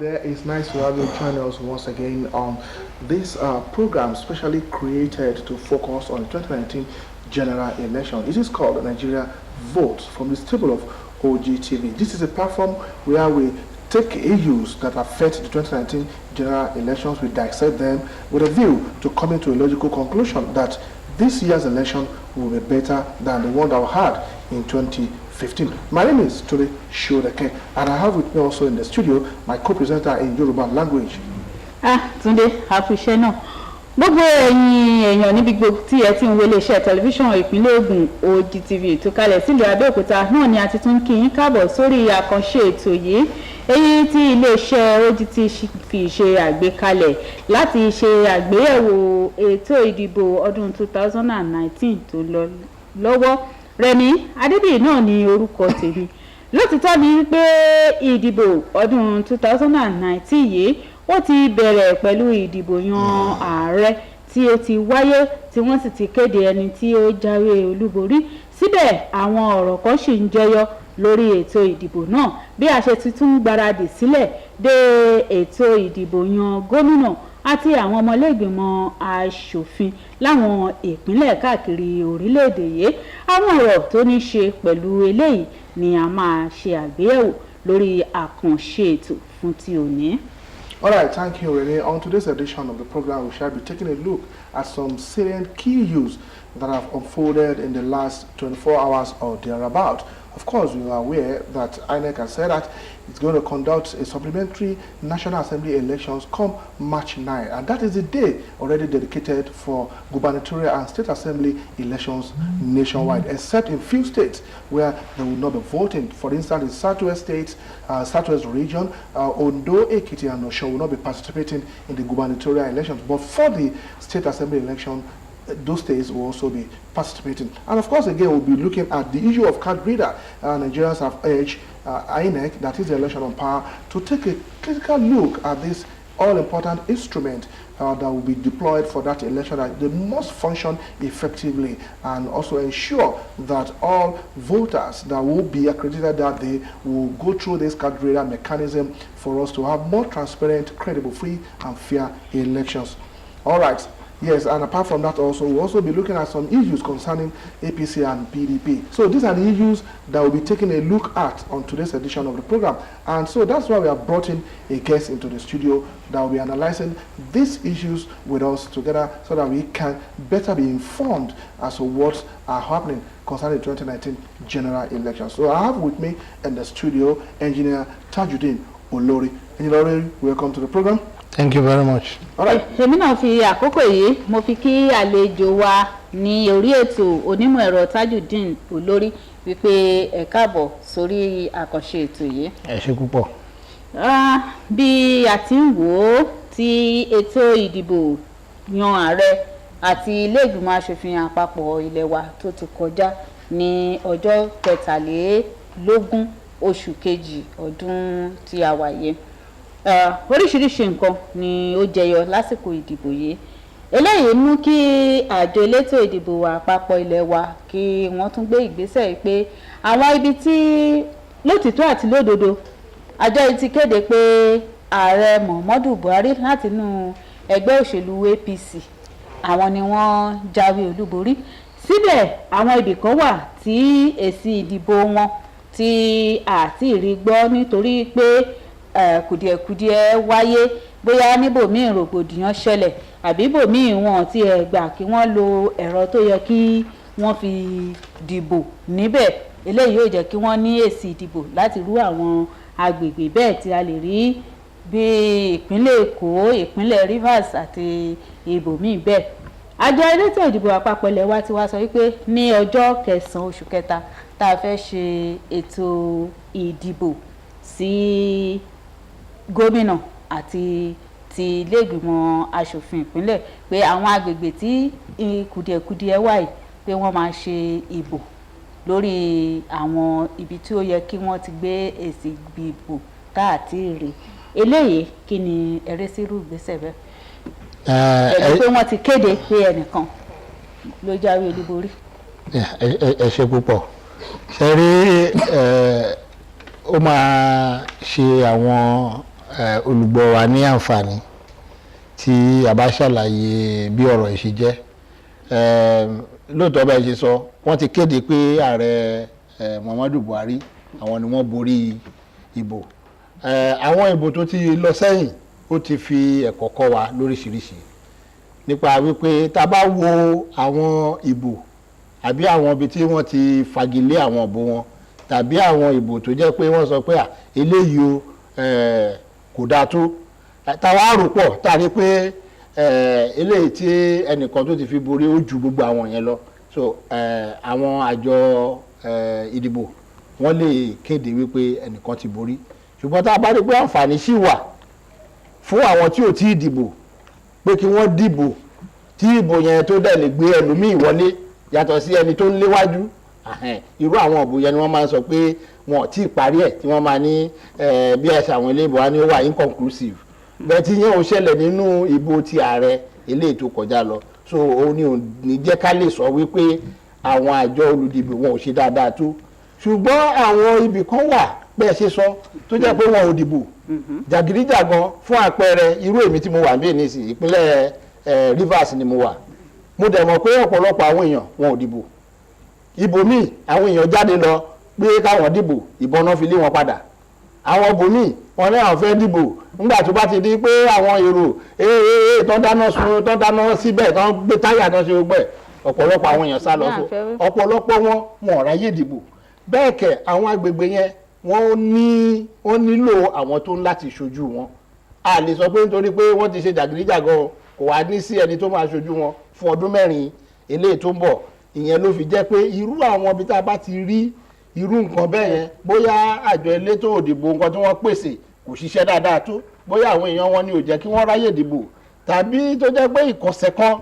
there? It's nice to have you join us once again on this program specially created to focus on the 2019 general election. It is called Nigeria Vote from the stable of OGTV. This is a platform where we take issues that affect the 2019 general elections, we dissect them with a view to coming to a logical conclusion that this year's election will be better than the one that we had in 2015. My name is Tole Shodeke, and I have with me also in the studio my co-presenter in Yoruba language. Tunde, appreciate no. Gbogbo ẹ̀yin èèyàn níbi gbogbo tí ẹ ti ń wo iléeṣẹ́ tẹlifíṣàn ìpínlẹ̀ Ògùn OGTV tó kalẹ̀ sílùú Abẹ́òkúta náà ni a ti tún kí yín káàbọ̀ sórí àkànṣe ètò yìí èyí tí iléeṣẹ́ OGTV fi ṣe àgbékalẹ̀ láti ṣe àgbéyẹ̀wò ètò ìdìbò ọdún 2019 tó lọ lọ́wọ́. Rẹ̀mí Adébíyì náà ni orúkọ tèmi. Lótìtọ́ ni pé ìdìbò ọdún 2019 yìí ó ti bẹ̀rẹ̀ pẹ̀lú ìdìbò yan ààrẹ tí ó ti wáyé tí wọ́n sì ti kéde ẹni tí ó jáwé olúborí. Síbẹ̀ àwọn ọ̀rọ̀ kan ṣì ń jẹyọ lórí ètò ìdìbò náà bí a ṣe ti tún gbáradì sílẹ̀ dé ètò ìdìbò yan gómìnà àti àwọn ọmọlẹ́gbìmọ̀ aṣòfin láwọn ìpínlẹ̀ káàkiri orílẹ̀-èdè yìí. Àwọn ọ̀rọ̀ tó ní ṣe pẹ̀lú eléyìí ni a máa ṣe àgbéyẹ̀wò lórí àkànṣe ètò fún ti òní. All right, thank you, Renee. On today's edition of the program, we shall be taking a look at some salient key issues that have unfolded in the last 24 hours or thereabout. Of course, we are aware that INEC has said that it's going to conduct a supplementary National Assembly elections come March 9, and that is the day already dedicated for gubernatorial and state assembly elections nationwide, except in few states where they will not be voting. For instance, in Southwest states, Southwest region, Ondo, Ekiti, and Osho will not be participating in the gubernatorial elections, but for the state assembly election, those states will also be participating. And of course, again, we'll be looking at the issue of card reader. Nigerians have urged INEC, that is the election on power, to take a critical look at this all-important instrument that will be deployed for that election, that they must function effectively and also ensure that all voters that will be accredited that day will go through this card reader mechanism for us to have more transparent, credible, free and fair elections. All right. Yes, and apart from that also, we'll also be looking at some issues concerning APC and PDP. So these are the issues that we'll be taking a look at on today's edition of the program. And so that's why we have brought in a guest into the studio that will be analyzing these issues with us together so that we can better be informed as to what are happening concerning the 2019 general election. So I have with me in the studio engineer Tajudeen Olori. Engineer Olori, welcome to the program. Thank you very much. All right. Èmi náà fi àkókò yìí mo fi kí àlejò wa ní orí ètò onímọ̀ ẹ̀rọ Tajudeen Olori wípé ẹ káàbọ̀ sórí àkànṣe ètò yìí. Ẹ ṣé púpọ̀. Bí a ti ń wò ó tí ètò ìdìbò yan ààrẹ àti ilé ìgbìmọ̀ aṣòfin àpapọ̀ ilé wa tó ti kọjá ní ọjọ́ 23 oṣù kejì ọdún tí a wà yìí. Oríṣiríṣi nǹkan ni ó jẹyọ lásìkò ìdìbò yìí. Eléyìí mú kí àjọ elétò ìdìbò àpapọ̀ ilé wa kí wọ́n tún gbé ìgbésẹ̀ pé àwọn ibi tí lótìtọ́ àti lódodo àjọ yìí ti kéde pé ààrẹ Muhammadu Buhari látinú ẹgbẹ́ òṣèlú APC àwọn ni wọ́n jáwé olúborí. Síbẹ̀ àwọn ibì kan wà tí èsì ìdìbò wọn tí àti rí gbọ́ nítorí pé kùdìẹ̀kùdìẹ̀ wáyé bóyá níbòmíì rògbòdìyàn ṣẹlẹ̀ àbí bòmíì wọn ti gbà kí wọ́n lo ẹ̀rọ tó yẹ kí wọ́n fi dìbò níbẹ̀. Eléyìí yóò jẹ́ kí wọ́n ní èsì ìdìbò láti rú àwọn agbègbè bẹ́ẹ̀ tí a lè rí bí ìpínlẹ̀ Èkó, ìpínlẹ̀ Rivers àti ibòmíì bẹ́ẹ̀. Àjọ elétò ìdìbò àpapọ̀ ilẹ̀ wa ti wá sọ wípé ní ọjọ́ 9 oṣù kẹta tá a fẹ́ ṣe ètò ìdìbò sí gómìnà àti ti ilé ìgbìmọ̀ aṣòfin ìpínlẹ̀ pé àwọn agbègbè tí kùdìẹ̀kùdìẹ̀ wà yìí pé wọ́n máa ṣe ìbò lórí àwọn ibi tí ó yẹ kí wọ́n ti gbé èsì ìbò káàtì rè. Eléyìí kí ni ẹrẹ́ sírú ìgbésẹ̀ bẹ́ẹ̀? Ẹ̀rí pé wọ́n ti kéde pé ẹnìkan ló jáwé olúborí. Ẹ ṣé púpọ̀. Ṣé rí ó máa ṣe àwọn olùgbọ́ wa ní àǹfààní tí a bá ṣàlàyé bí ọ̀rọ̀ yìí ṣe jẹ́. Lóòótọ́ bá ẹ ṣe sọ, wọ́n ti kéde pé ààrẹ Muhammadu Buhari àwọn ni wọ́n borí ìbò. Àwọn ìbò tó ti lọ sẹ́yìn ó ti fi ẹ̀kọ́ kọ́ wa lóríṣiríṣi nípa wípé tá a bá wo àwọn ìbò àbí àwọn ibi tí wọ́n ti fagilé àwọn ìbò wọn tàbí àwọn ìbò tó jẹ́ pé wọ́n sọ pé eléyìí o kò dáa tó, táwa rò pọ̀ tá a rí pé eléyìí tí ẹnìkan tó ti fi borí ó ju gbogbo àwọn yẹn lọ. So àwọn àjọ ìdìbò wọ́n lè kéde wípé ẹnìkan ti borí, ṣùgbọ́n tá a bá rí pé àǹfààní ṣì wà fún àwọn tí ò tí ì dìbò pé kí wọ́n dìbò tí ìbò yẹn tó dẹ̀ lè gbé ẹlòmíì wọlé yàtọ̀ sí ẹni tó ń léwájú, irú àwọn ìbò yẹn ni wọ́n máa ń sọ pé wọn ò tí ì parí ẹ̀ tí wọ́n máa ní bí ẹ̀sẹ̀ àwọn ilé ìbò wa ní ó wà inconclusive, bẹ́ẹ̀ tí yẹn ò ṣẹlẹ̀ nínú ìbò ti ààrẹ eléyìí tó kọjá lọ. So òun ni ò ní jẹ́ ká lè sọ wípé àwọn àjọ olùdìbò wọn ò ṣe dáadáa tó, ṣùgbọ́n àwọn ibì kan wà bẹ́ẹ̀ ṣe sọ tó jẹ́ pé wọn ò dìbò jàgídíjàgan. Fún àpẹẹrẹ irú èmi tí mo wà níbẹ̀ nísìnyí ìpínlẹ̀ Rivers ni mo wà, mo dẹ̀ mọ̀ pé ọ̀pọ̀lọpọ̀ àwọn èèyàn wọn ò dìbò. Ibòmíì àwọn èèyàn jáde lọ pé káwọn dìbò, ìbọn náà fi lé wọn padà. Àwọn ibòmíì wọn ní àwọn fẹ́ dìbò, nígbà tó bá ti di pé àwọn èrò tó dáná síbẹ̀ tó ń gbé táyà tó ń ṣe gbogbo ẹ̀, ọ̀pọ̀lọpọ̀ àwọn èèyàn sá lọ. Ọ̀pọ̀lọpọ̀ wọn ò ráyè dìbò. Bẹ́ẹ̀ kẹ̀ àwọn agbègbè yẹn wọ́n nílò àwọn tó ń láti ṣojú wọn. A lè sọ pé nítorí pé wọ́n ti ṣe jàgídíjàgan kò wá ní sí ẹni tó máa ṣojú wọn fún ọdún mẹ́rin eléyìí tó ń bọ̀. Ìyẹn ló fi jẹ́ pé irú àwọn ibi tá a bá ti rí irú nǹkan bẹ́ẹ̀ yẹn, bóyá àjọ elétò òdìbò nǹkan tí wọ́n pèsè kò ṣiṣẹ́ dáadáa tó, bóyá àwọn èèyàn wọn ni ò jẹ́ kí wọ́n ráyè dìbò, tàbí tó jẹ́ pé ìkọ̀sẹ̀ kan,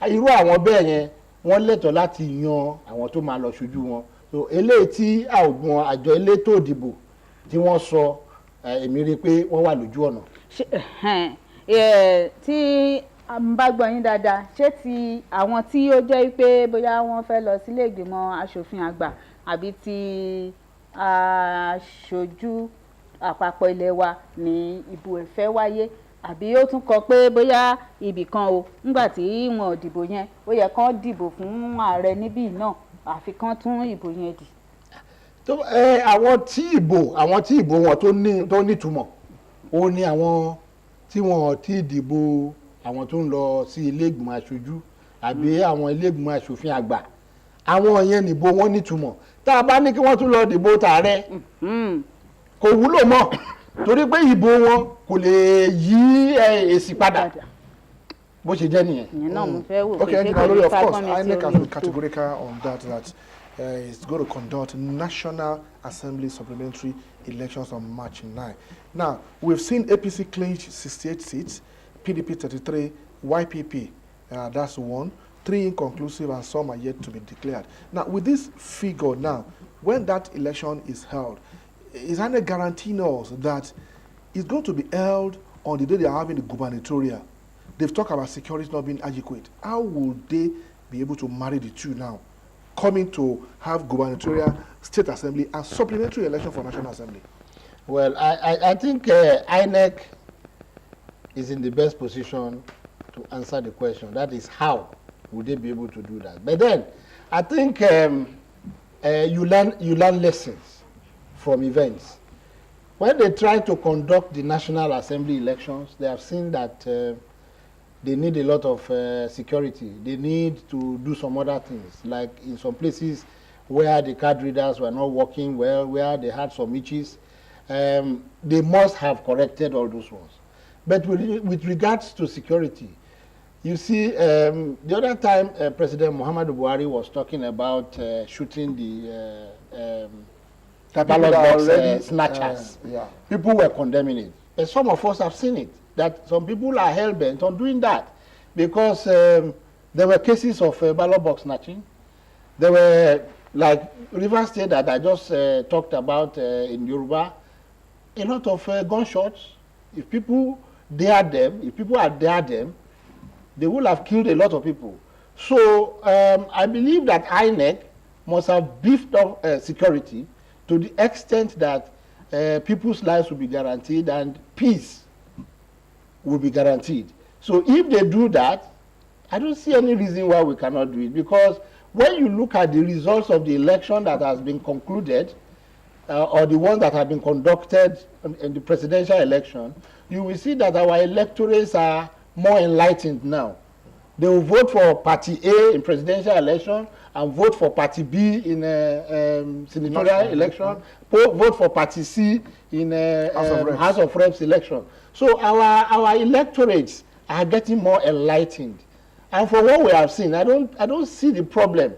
irú àwọn bẹ́ẹ̀ yẹn wọ́n lẹ́tọ̀ọ́ láti yan àwọn tó máa lọ ṣojú wọn. So eléyìí tí àwọn àjọ elétò òdìbò tí wọ́n sọ, èmi rí i pé wọ́n wà lójú ọ̀nà. Tí a bá gbọ́ yín dáadáa, ṣé ti àwọn tí ó jẹ́ pé bóyá wọ́n fẹ́ lọ sílé ìgbìmọ̀ aṣòfin àgbà àbí ti aṣojú àpapọ̀ ilé wa ní ìbò ẹ̀fẹ́ wáyé, àbí ó tún kọ pé bóyá ibì kan o nígbà tí wọn ò dìbò yẹn ó yẹ kán dìbò fún ààrẹ níbí náà àfi kán tún ìbò yẹn dì. Àwọn tí ìbò wọn tó nítumọ̀ ó ní àwọn tí wọn ti dìbò àwọn tó ń lọ sí ilé ìgbìmọ̀ aṣojú àbí àwọn ilé ìgbìmọ̀ aṣòfin àgbà. Àwọn yẹn nìbò wọn nítumọ̀. Tá a bá ní kí wọ́n tún lọ dìbò tààrẹ kò wúlò mọ́, torí pé ìbò wọn kò lè yí èsì padà bó ṣe jẹ́ nìyẹn. ìyẹn náà mo fẹ́ wò. Okay, Engineer Olori, of course, INEC has been categorical on that it's going to conduct National Assembly supplementary elections on March 9. Now, we've seen APC clinch 68 seats, PDP 33, YPP, that's 1, 3 inconclusive, and some are yet to be declared. Now, with this figure now, when that election is held, is INEC guaranteeing us that it's going to be held on the day they are having the gubernatorial? They've talked about security not being adequate. How will they be able to marry the two now, coming to have gubernatorial, state assembly, and supplementary election for National Assembly? Well, I think INEC is in the best position to answer the question. That is, how would they be able to do that? But then, I think you learn lessons from events. When they try to conduct the National Assembly elections, they have seen that they need a lot of security. They need to do some other things, like in some places where the card readers were not working well, where they had some issues. They must have corrected all those ones. But with regards to security, you see, the other time President Muhammadu Buhari was talking about shooting the ballot box snatchers. People were condemning it. But some of us have seen it, that some people are hell-bent on doing that because there were cases of ballot box snatching. There were, like River State that I just talked about in Yoruba, a lot of gunshots. If people dared them, if people had dared them, they would have killed a lot of people. So I believe that INEC must have beefed up security to the extent that people's lives will be guaranteed and peace will be guaranteed. So if they do that, I don't see any reason why we cannot do it, because when you look at the results of the election that has been concluded, or the ones that have been conducted in the presidential election, you will see that our electorates are more enlightened now. They will vote for Party A in presidential election and vote for Party B in senatorial election, vote for Party C in House of Reps election. So our electorates are getting more enlightened. And for what we have seen, I don't see the problem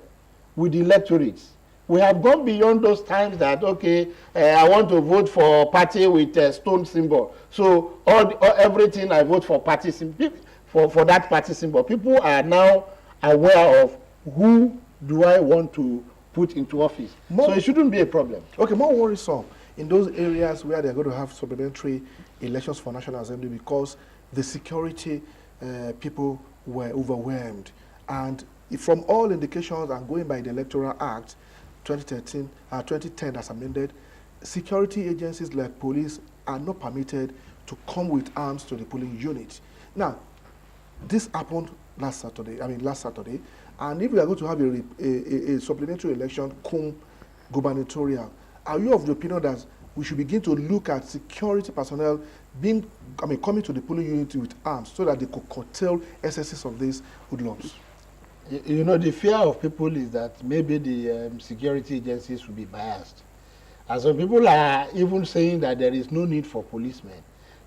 with the electorates. We have gone beyond those times that, okay, I want to vote for party with a stone symbol. So everything I vote for party symbol, for that party symbol. People are now aware of who do I want to put into office. So it shouldn't be a problem. Okay, more worrisome in those areas where they're going to have supplementary elections for National Assembly, because the security people were overwhelmed. And from all indications, and going by the Electoral Act 2010 as amended, security agencies like police are not permitted to come with arms to the polling unit. Now, this happened last Saturday, and if we are going to have a supplementary election, gubernatorial, are you of the opinion that we should begin to look at security personnel coming to the polling unit with arms so that they could curtail excesses of these hoodlums? You know, the fear of people is that maybe the security agencies will be biased. And some people are even saying that there is no need for policemen.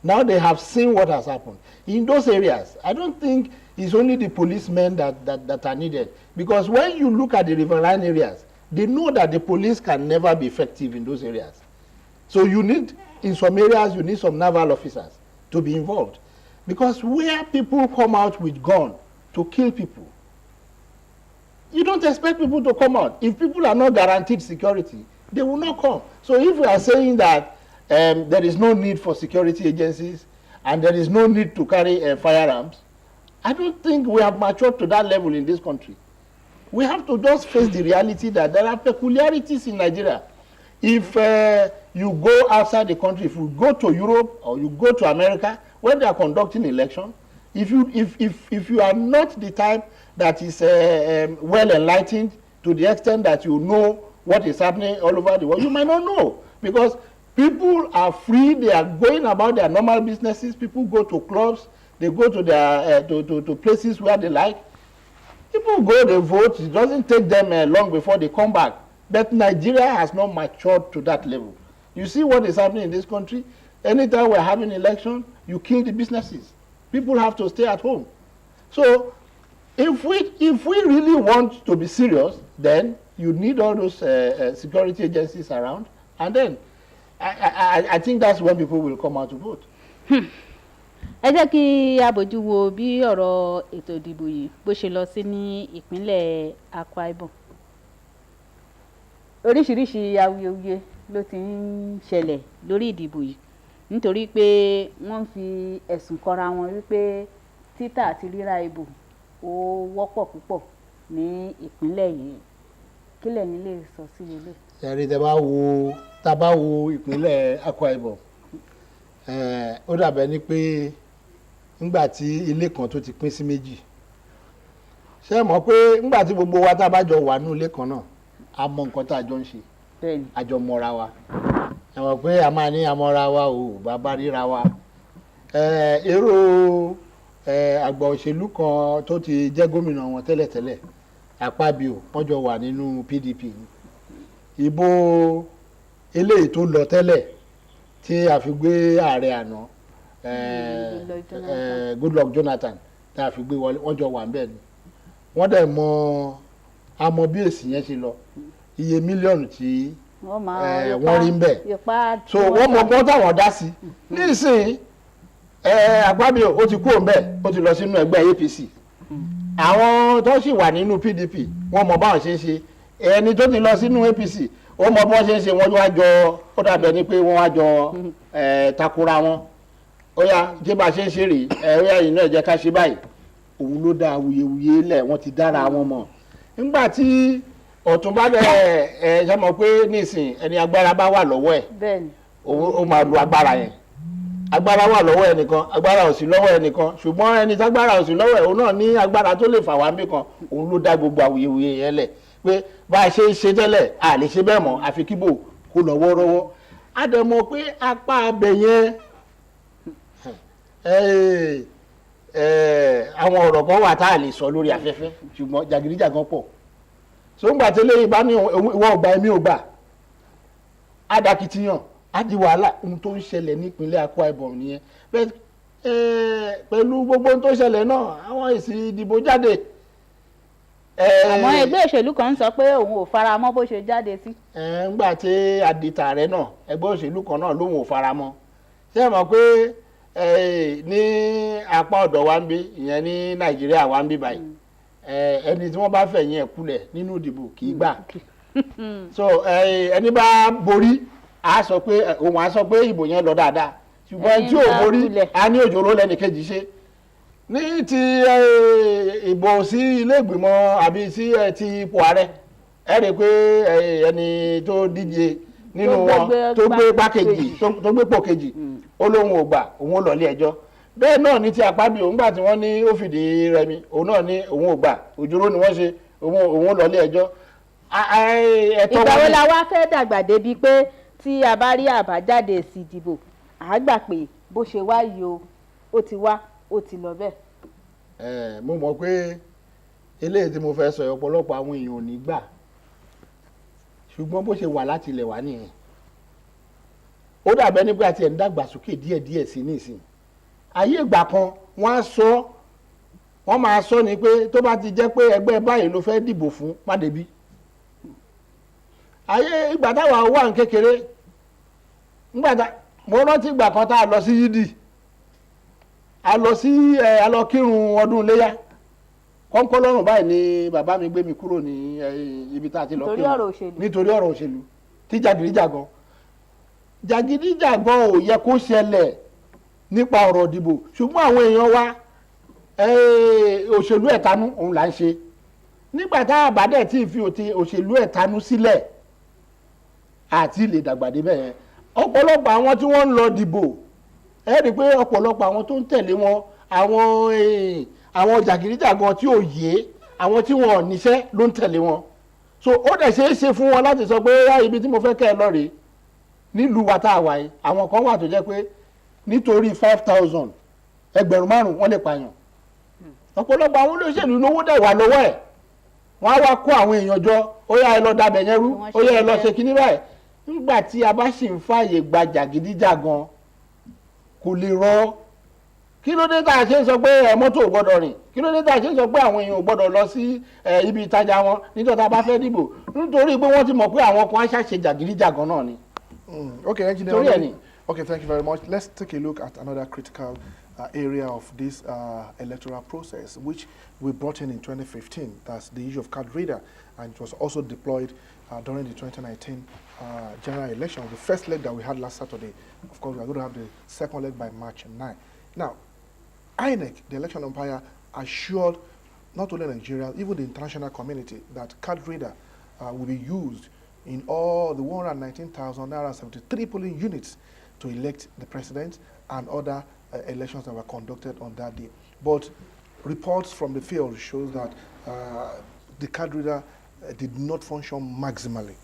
Now they have seen what has happened. In those areas, I don't think it's only the policemen that are needed. Because when you look at the riverine areas, they know that the police can never be effective in those areas. So you need, in some areas, you need some naval officers to be involved. Because where people come out with guns to kill people, you don't expect people to come out. If people are not guaranteed security, they will not come. So if we are saying that there is no need for security agencies and there is no need to carry firearms, I don't think we have matured to that level in this country. We have to just face the reality that there are peculiarities in Nigeria. If you go outside the country, if you go to Europe or you go to America, when they are conducting election, if you are not the type that is well enlightened to the extent that you know what is happening all over the world, you might not know, because people are free. They are going about their normal businesses. People go to clubs. They go to their to places where they like. People go, they vote. It doesn't take them long before they come back. But Nigeria has not matured to that level. You see what is happening in this country? Anytime we're having election, you kill the businesses. People have to stay at home. So if we really want to be serious, then you need all those security agencies around, and then I think that's when people will come out to vote. Ẹ jẹ́ kí a bójú wo bí ọ̀rọ̀ ètò ìdìbò yìí bó ṣe lọ sí ní ìpínlẹ̀ Akwa Ibom. Oríṣiríṣi awuyewuye ló ti ń ṣẹlẹ̀ lórí ìdìbò yìí nítorí pé wọ́n fi ẹ̀sùn kọra wọn wípé títà àti rírà ìbò ó wọ́pọ̀ púpọ̀ ní ìpínlẹ̀ yìí. Kí lẹ̀yin lè sọ sí ilé? Ẹ̀rí tá bá wo ìpínlẹ̀ Akwa Ibom, ó dàbẹ̀ ni pé nígbà tí ilé kan tó ti pín sí méjì, ṣé mọ̀ pé nígbà tí gbogbo wa tá bá jọ wà nínú ilé kan náà, a mọ nǹkan tá a jọ ń ṣe, a jọ mọra wa. Ẹ mọ̀ pé a máa ní amọ́ra wa o, bàbá ríra wa. Èrò àgbà òṣèlú kan tó ti jẹ́ gómìnà wọn tẹ́lẹ̀tẹ́lẹ̀, Akpabio, wọ́n jọ wà nínú PDP. Ìbò eléyìí tó lọ tẹ́lẹ̀ tí a fi gbé ààrẹ àná, Goodluck Jonathan, tí a fi gbé wọlé, wọ́n jọ wà ńbẹ̀ ni. Wọ́n dẹ̀ mọ bí èsì yẹn ṣe lọ, iye mílíọ̀nù tí wọ́n rí ńbẹ̀. So wọ́n mọ ọgbọ́n táwọn dá sí. Nísìnyí Akpabio ó ti kúrò ńbẹ̀, ó ti lọ sínú ẹgbẹ́ APC. Àwọn tó sì wà nínú PDP wọ́n mọ báwọn ṣe ń ṣe. Ẹni tó ti lọ sínú APC ó mọ bí wọ́n ṣe ń ṣe, wọ́n wá jọ, ó dàbẹ̀ ni pé wọ́n wá jọ takora wọn. Ó yá jẹ́ bá ṣe ń ṣe rèé, ó yá yìí náà jẹ́ ká ṣe báyìí. Òun ló dá awuyewuye lẹ̀, wọ́n ti dára wọn mọ̀. Nígbà tí ọ̀tún bá bẹ̀ ṣe mọ̀ pé nísìn ẹni agbára bá wà lọ́wọ́ ẹ̀, ó máa lu agbára yẹn. Agbára wà lọ́wọ́ ẹnìkan, agbára ò sí lọ́wọ́ ẹnìkan, ṣùgbọ́n ẹni tágbára ò sí lọ́wọ́ ẹ̀ òun náà ní agbára tó lè fà wá níbì kan, òun ló dá gbogbo awuyewuye yẹn lẹ̀ pé bá a ṣe ń ṣe tẹ́lẹ̀ a lè ṣe bẹ́ẹ̀ mọ́ àfi kíbò kó lọ́wọ́ rọ́wọ́. A dẹ̀ mọ̀ pé apá abẹ yẹn àwọn ọ̀rọ̀ kan wà tá a lè sọ lórí afẹ́fẹ́ ṣùgbọ́n jàgídíjàgan pọ̀. So ń gbà tẹ́lẹ̀ yìí bá ní ìwọ ò gbà èmi ò gbà, á dàkìtìyàn, á di wàhálà. Ohun tó ń ṣẹlẹ̀ nípínlẹ̀ Akwa Ibom nìyẹn. Pẹ̀lú gbogbo ohun tó ṣẹlẹ̀ náà àwọn èsì ìdìbò jáde. Àmọ́ ẹgbẹ́ òṣèlú kan sọ pé òun ò fara mọ́ bó ṣe jáde sí. Ńgbà tí àdìtà rẹ̀ náà ẹgbẹ́ òṣèlú kan náà lòun ò fara mọ́. Ṣé ẹ mọ̀ pé ní apá ọ̀dọ̀ wa ń bí ìyẹn ní Nàìjíríà wa ń bí báyìí ẹni tí wọ́n bá fẹ̀yìn ẹ̀ kulẹ̀ nínú ìdìbò kì í gbà. So ẹni bá borí a sọ pé òun á sọ pé ìbò yẹn lọ dáadáa ṣùgbọ́n tí ò borí a ní òjòrò lẹ́nìkejì ṣe. Ní ti ìbò sí ilé ìgbìmọ̀ àbí sí ti ipò ààrẹ ẹ rí i pé ẹni tó díje nínú wọn tó gbé pákejì tó gbé pò kejì ó lóun ò gbà òun ò lọ ilé ẹjọ́. Bẹ́ẹ̀ náà ní ti àpábí òun gbà tí wọ́n ní ó fìdí rẹmi òun náà ní òun ò gbà òjòrò ni wọ́n ṣe òun ò lọ ilé ẹjọ́. Ìgbà wo la wá fẹ́ dàgbà débi pé tí a bá rí àbájáde èsì ìdìbò à gbà pé bó ṣe wá yìí o ó ti wá ó ti lọ bẹ́ẹ̀. Mo mọ̀ pé eléyìí tí mo fẹ́ sọ ọ̀pọ̀lọpọ̀ àwọn èèyàn ò ní gbà ṣùgbọ́n bó ṣe wà láti ilẹ̀ wá nìyẹn. Ó dàbẹ́ nígbà tí ẹ̀ ń dàgbàsókè díẹ̀díẹ̀ sí nísìn. Ayé ìgbà kan wọ́n máa sọ ni pé tó bá ti jẹ́ pé ẹgbẹ́ báyìí ló fẹ́ dìbò fún má débí. Ayé ìgbà táwa wà ní kékeré mo rántí ìgbà kan tá a lọ sí yídì a lọ kírun ọdún iléyá kọ́ńkọ́ lọ́rùn báyìí ni bàbá mi gbé mi kúrò ní ibi tá a ti lọ kírun nítorí ọ̀rọ̀ òṣèlú tí jàgídíjàgan ò yẹ kó ṣẹlẹ̀ nípa ọ̀rọ̀ ìdìbò ṣùgbọ́n àwọn èèyàn wa òṣèlú ẹ̀tanú òun là ń ṣe nígbà tá a bá dẹ̀ tí ì fi òṣèlú ẹ̀tanú sílẹ̀ àti lè dàgbà débẹ̀ yẹn. Ọ̀pọ̀lọpọ̀ àwọn tí wọ́n ń lọ dìbò ẹ rí i pé ọ̀pọ̀lọpọ̀ àwọn tó ń tẹ̀lé wọn àwọn jàgídíjàgan tí ò yé àwọn tí wọn ò níṣẹ́ ló ń tẹ̀lé wọn. So ó dẹ̀ ṣeé ṣe fún wọn láti sọ pé ibi tí mo fẹ́ kẹ́ ẹ lọ rèé nílùú wa tá a wà yìí àwọn kan wà tó jẹ́ pé nítorí 5,000 ẹgbẹ̀rún 5 wọ́n lè pààyàn. Ọ̀pọ̀lọpọ̀ àwọn olóṣèlú lówó dẹ̀ wà lọ́wọ́ ẹ̀ wọ́n á wá kó àwọn èèyàn jọ ó yá ẹ lọ dabẹ̀ yẹn rú ó yá ẹ lọ ṣe kinní báyìí. Nígbà tí a bá sì ń fààyè gba jàgídíjàgan kò lè rọ. Kí ló dé tá a ṣe ń sọ pé mọ́tò ò gbọ́dọ̀ rìn? Kí ló dé tá a ṣe ń sọ pé àwọn èèyàn ò gbọ́dọ̀ lọ sí ibi ìtajà wọn nítorí tá a bá fẹ́ dìbò? Nítorí pé wọ́n ti mọ̀ pé àwọn kan á ṣàṣe jàgídíjàgan náà ni. Okay, engineer. Okay, thank you very much. Let's take a look at another critical area of this electoral process, which we brought in 2015. That's the issue of card reader, and it was also deployed during the 2019 general election, the first leg that we had last Saturday. Of course, we are going to have the second leg by March 9. Now, INEC, the election umpire, assured not only Nigeria, even the international community, that card reader will be used in all the 119,973 polling units to elect the president and other elections that were conducted on that day. But reports from the field shows that the card reader did not function maximally.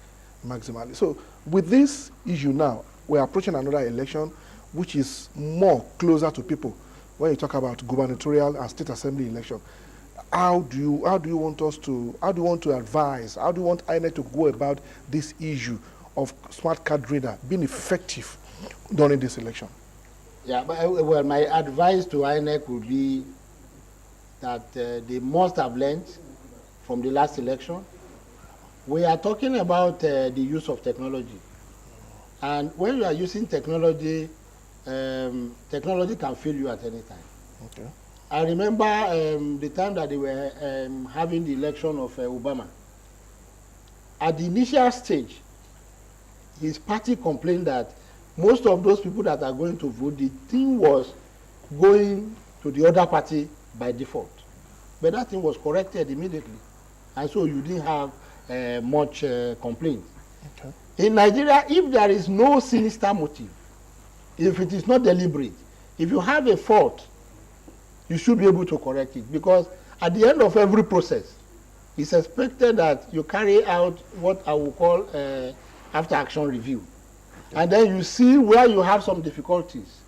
So with this issue now, we're approaching another election which is more closer to people. When you talk about gubernatorial and state assembly election, how do you want to advise? How do you want INEC to go about this issue of smart card reader being effective during this election? Yeah, but my advice to INEC would be that they must have learned from the last election. We are talking about the use of technology. And when you are using technology, technology can fail you at any time. Okay. I remember the time that they were having the election of Obama. At the initial stage, his party complained that most of those people that are going to vote, the thing was going to the other party by default. But that thing was corrected immediately. And so you didn't have much complaint. Okay. In Nigeria, if there is no sinister motive, if it is not deliberate, if you have a fault, you should be able to correct it, because at the end of every process, it's expected that you carry out what I will call after action review. And then you see where you have some difficulties.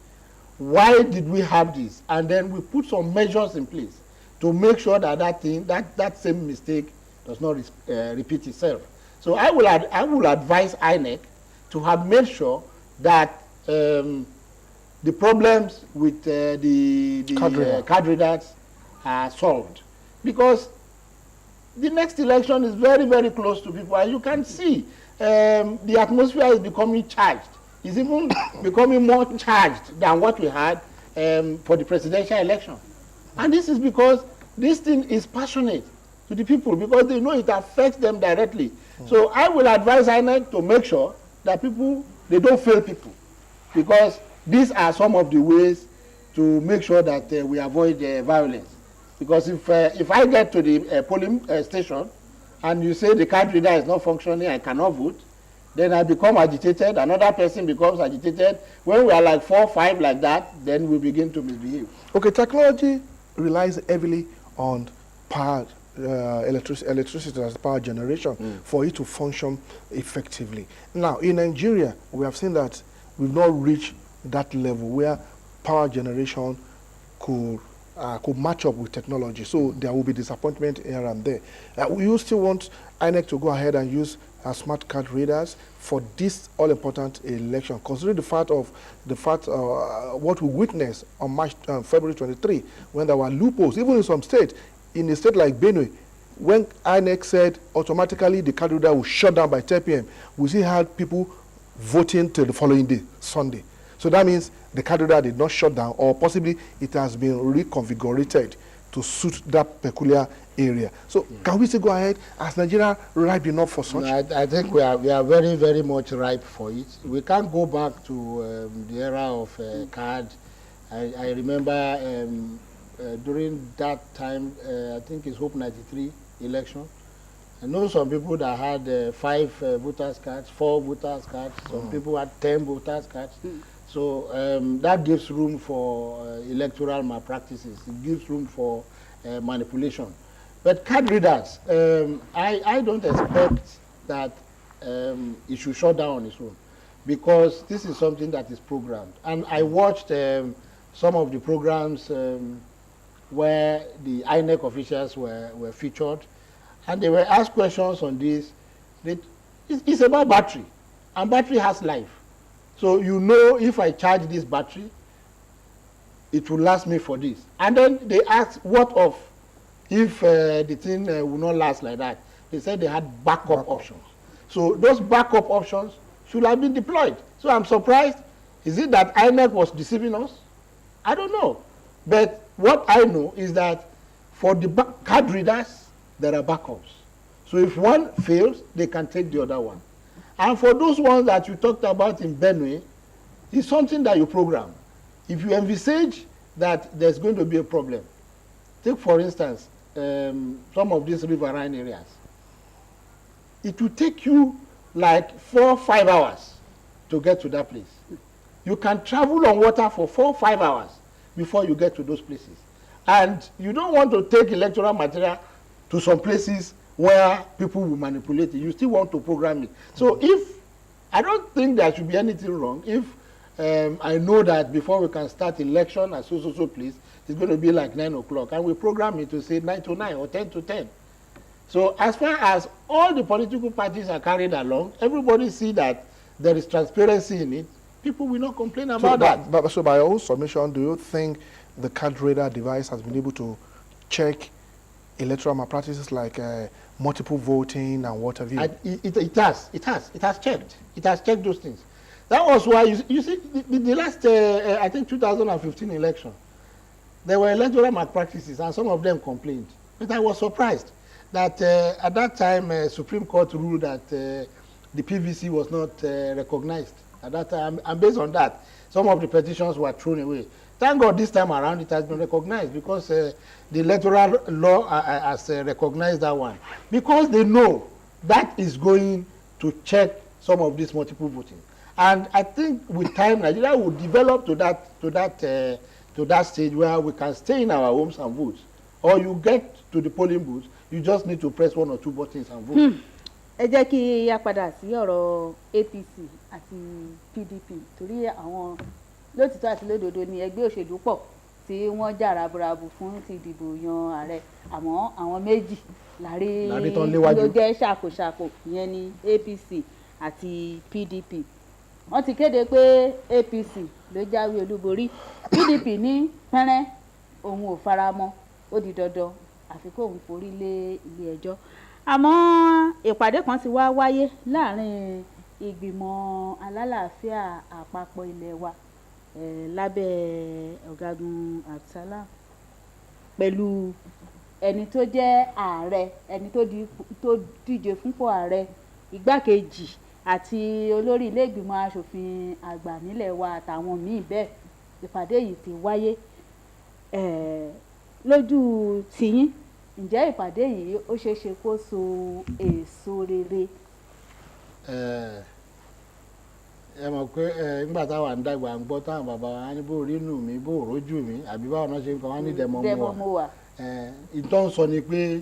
Why did we have this? And then we put some measures in place to make sure that that same mistake does not repeat itself. So I will advise INEC to have made sure that the problems with the card readers are solved, because the next election is very, very close to people, and you can see the atmosphere is becoming charged. It's even becoming more charged than what we had for the presidential election. And this is because this thing is passionate to the people, because they know it affects them directly. So I will advise INEC to make sure that they don't fail people, because these are some of the ways to make sure that we avoid violence. Because if I get to the polling station and you say the card reader is not functioning, I cannot vote, then I become agitated, another person becomes agitated. When we are like 4 or 5 like that, then we begin to misbehave. Okay, technology relies heavily on power, electricity as power generation for it to function effectively. Now, in Nigeria, we have seen that we've not reached that level where power generation could match up with technology. So there will be disappointment here and there. We still want INEC to go ahead and use smart card readers for this all-important election, considering the fact what we witnessed on February 23, when there were loopholes, even in some states. In a state like Benue, when INEC said automatically the card reader will shut down by 10 p.m., we still had people voting till the following day, Sunday. So that means the card reader did not shut down, or possibly it has been reconfigured to suit that peculiar area. So can we still go ahead? As Nigeria ripe enough for such? No, I think we are very, very much ripe for it. We can't go back to the era of card. I remember during that time, I think it's Hope 93 election. I know some people that had 5 voters cards, 4 voters cards. Some people had 10 voters cards. So that gives room for electoral malpractices. It gives room for manipulation. But card readers, I don't expect that it should shut down on its own, because this is something that is programmed. And I watched some of the programs where the INEC officials were featured, and they were asked questions on this. It's about battery, and battery has life. So you know, if I charge this battery, it will last me for this. And then they asked, what of if the thing will not last like that? They said they had backup options. So those backup options should have been deployed. So I'm surprised. Is it that INEC was deceiving us? I don't know. But what I know is that for the card readers, there are backups. So if one fails, they can take the other one. And for those ones that you talked about in Benue, it's something that you program. If you envisage that there's going to be a problem, take for instance, some of these riverine areas. It will take you like 4 or 5 hours to get to that place. You can travel on water for 4 or 5 hours before you get to those places. And you don't want to take electoral material to some places where people will manipulate it. You still want to program it. So I don't think there should be anything wrong if I know that before we can start election at so place, it's going to be like 9 o'clock, and we program it to say 9 to 9 or 10 to 10. So as far as all the political parties are carried along, everybody see that there is transparency in it, people will not complain about that. So by your own submission, do you think the card reader device has been able to check electoral malpractices like multiple voting and what have you? It has checked those things. That was why you see the last I think 2015 election, there were electoral malpractices and some of them complained. But I was surprised that at that time Supreme Court ruled that the PVC was not recognized at that time, and based on that, some of the petitions were thrown away. Thank God this time around it has been recognized, because the electoral law has recognized that one, because they know that is going to check some of this multiple voting. And I think with time, Nigeria will develop to that stage where we can stay in our homes and vote. Or you get to the polling booth, you just need to press 1 or 2 buttons and vote. Ẹ jẹ́ kí a padà sí ọ̀rọ̀ APC àti PDP torí àwọn lótìtọ́ àti lódodo ni ẹgbẹ́ òṣèlú pọ̀ tí wọ́n jà raburabu fún ti ìdìbò yan ààrẹ àmọ́ àwọn méjì lárí ló jẹ́ ṣàkóṣàkó ìyẹn ni APC àti PDP. Wọ́n ti kéde pé APC ló jáwé olúborí, PDP ní pẹ́rẹ́ òun ò faramọ́, ó di dandan àfi kó òun forí lé ilé ẹjọ́. Àmọ́ ìpàdé kan ti wá wáyé láàrin ìgbìmọ̀ alálàáfíà àpapọ̀ ilé wa lábẹ́ ọ̀gágun Absalam pẹ̀lú ẹni tó jẹ́ ààrẹ, ẹni tó díje fúnpò ààrẹ, igbákejì àti olórí ilé ìgbìmọ̀ aṣòfin àgbà nílẹ̀ wa àtàwọn míì bẹ́ẹ̀. Ìpàdé yìí ti wáyé lójú tìyín, ǹjẹ́ ìpàdé yìí ó ṣeé ṣe kó so èso rere? Ẹ mọ̀ pé nígbà táwa ń dàgbà ń gbọ́ táwọn bàbá wa ní bó rí nù mí bó rójú mi àbí báwọn náà ṣe ń kọ́ wá ní dẹ̀mọ́ mú wa. Ìtọ́ ń sọ ni pé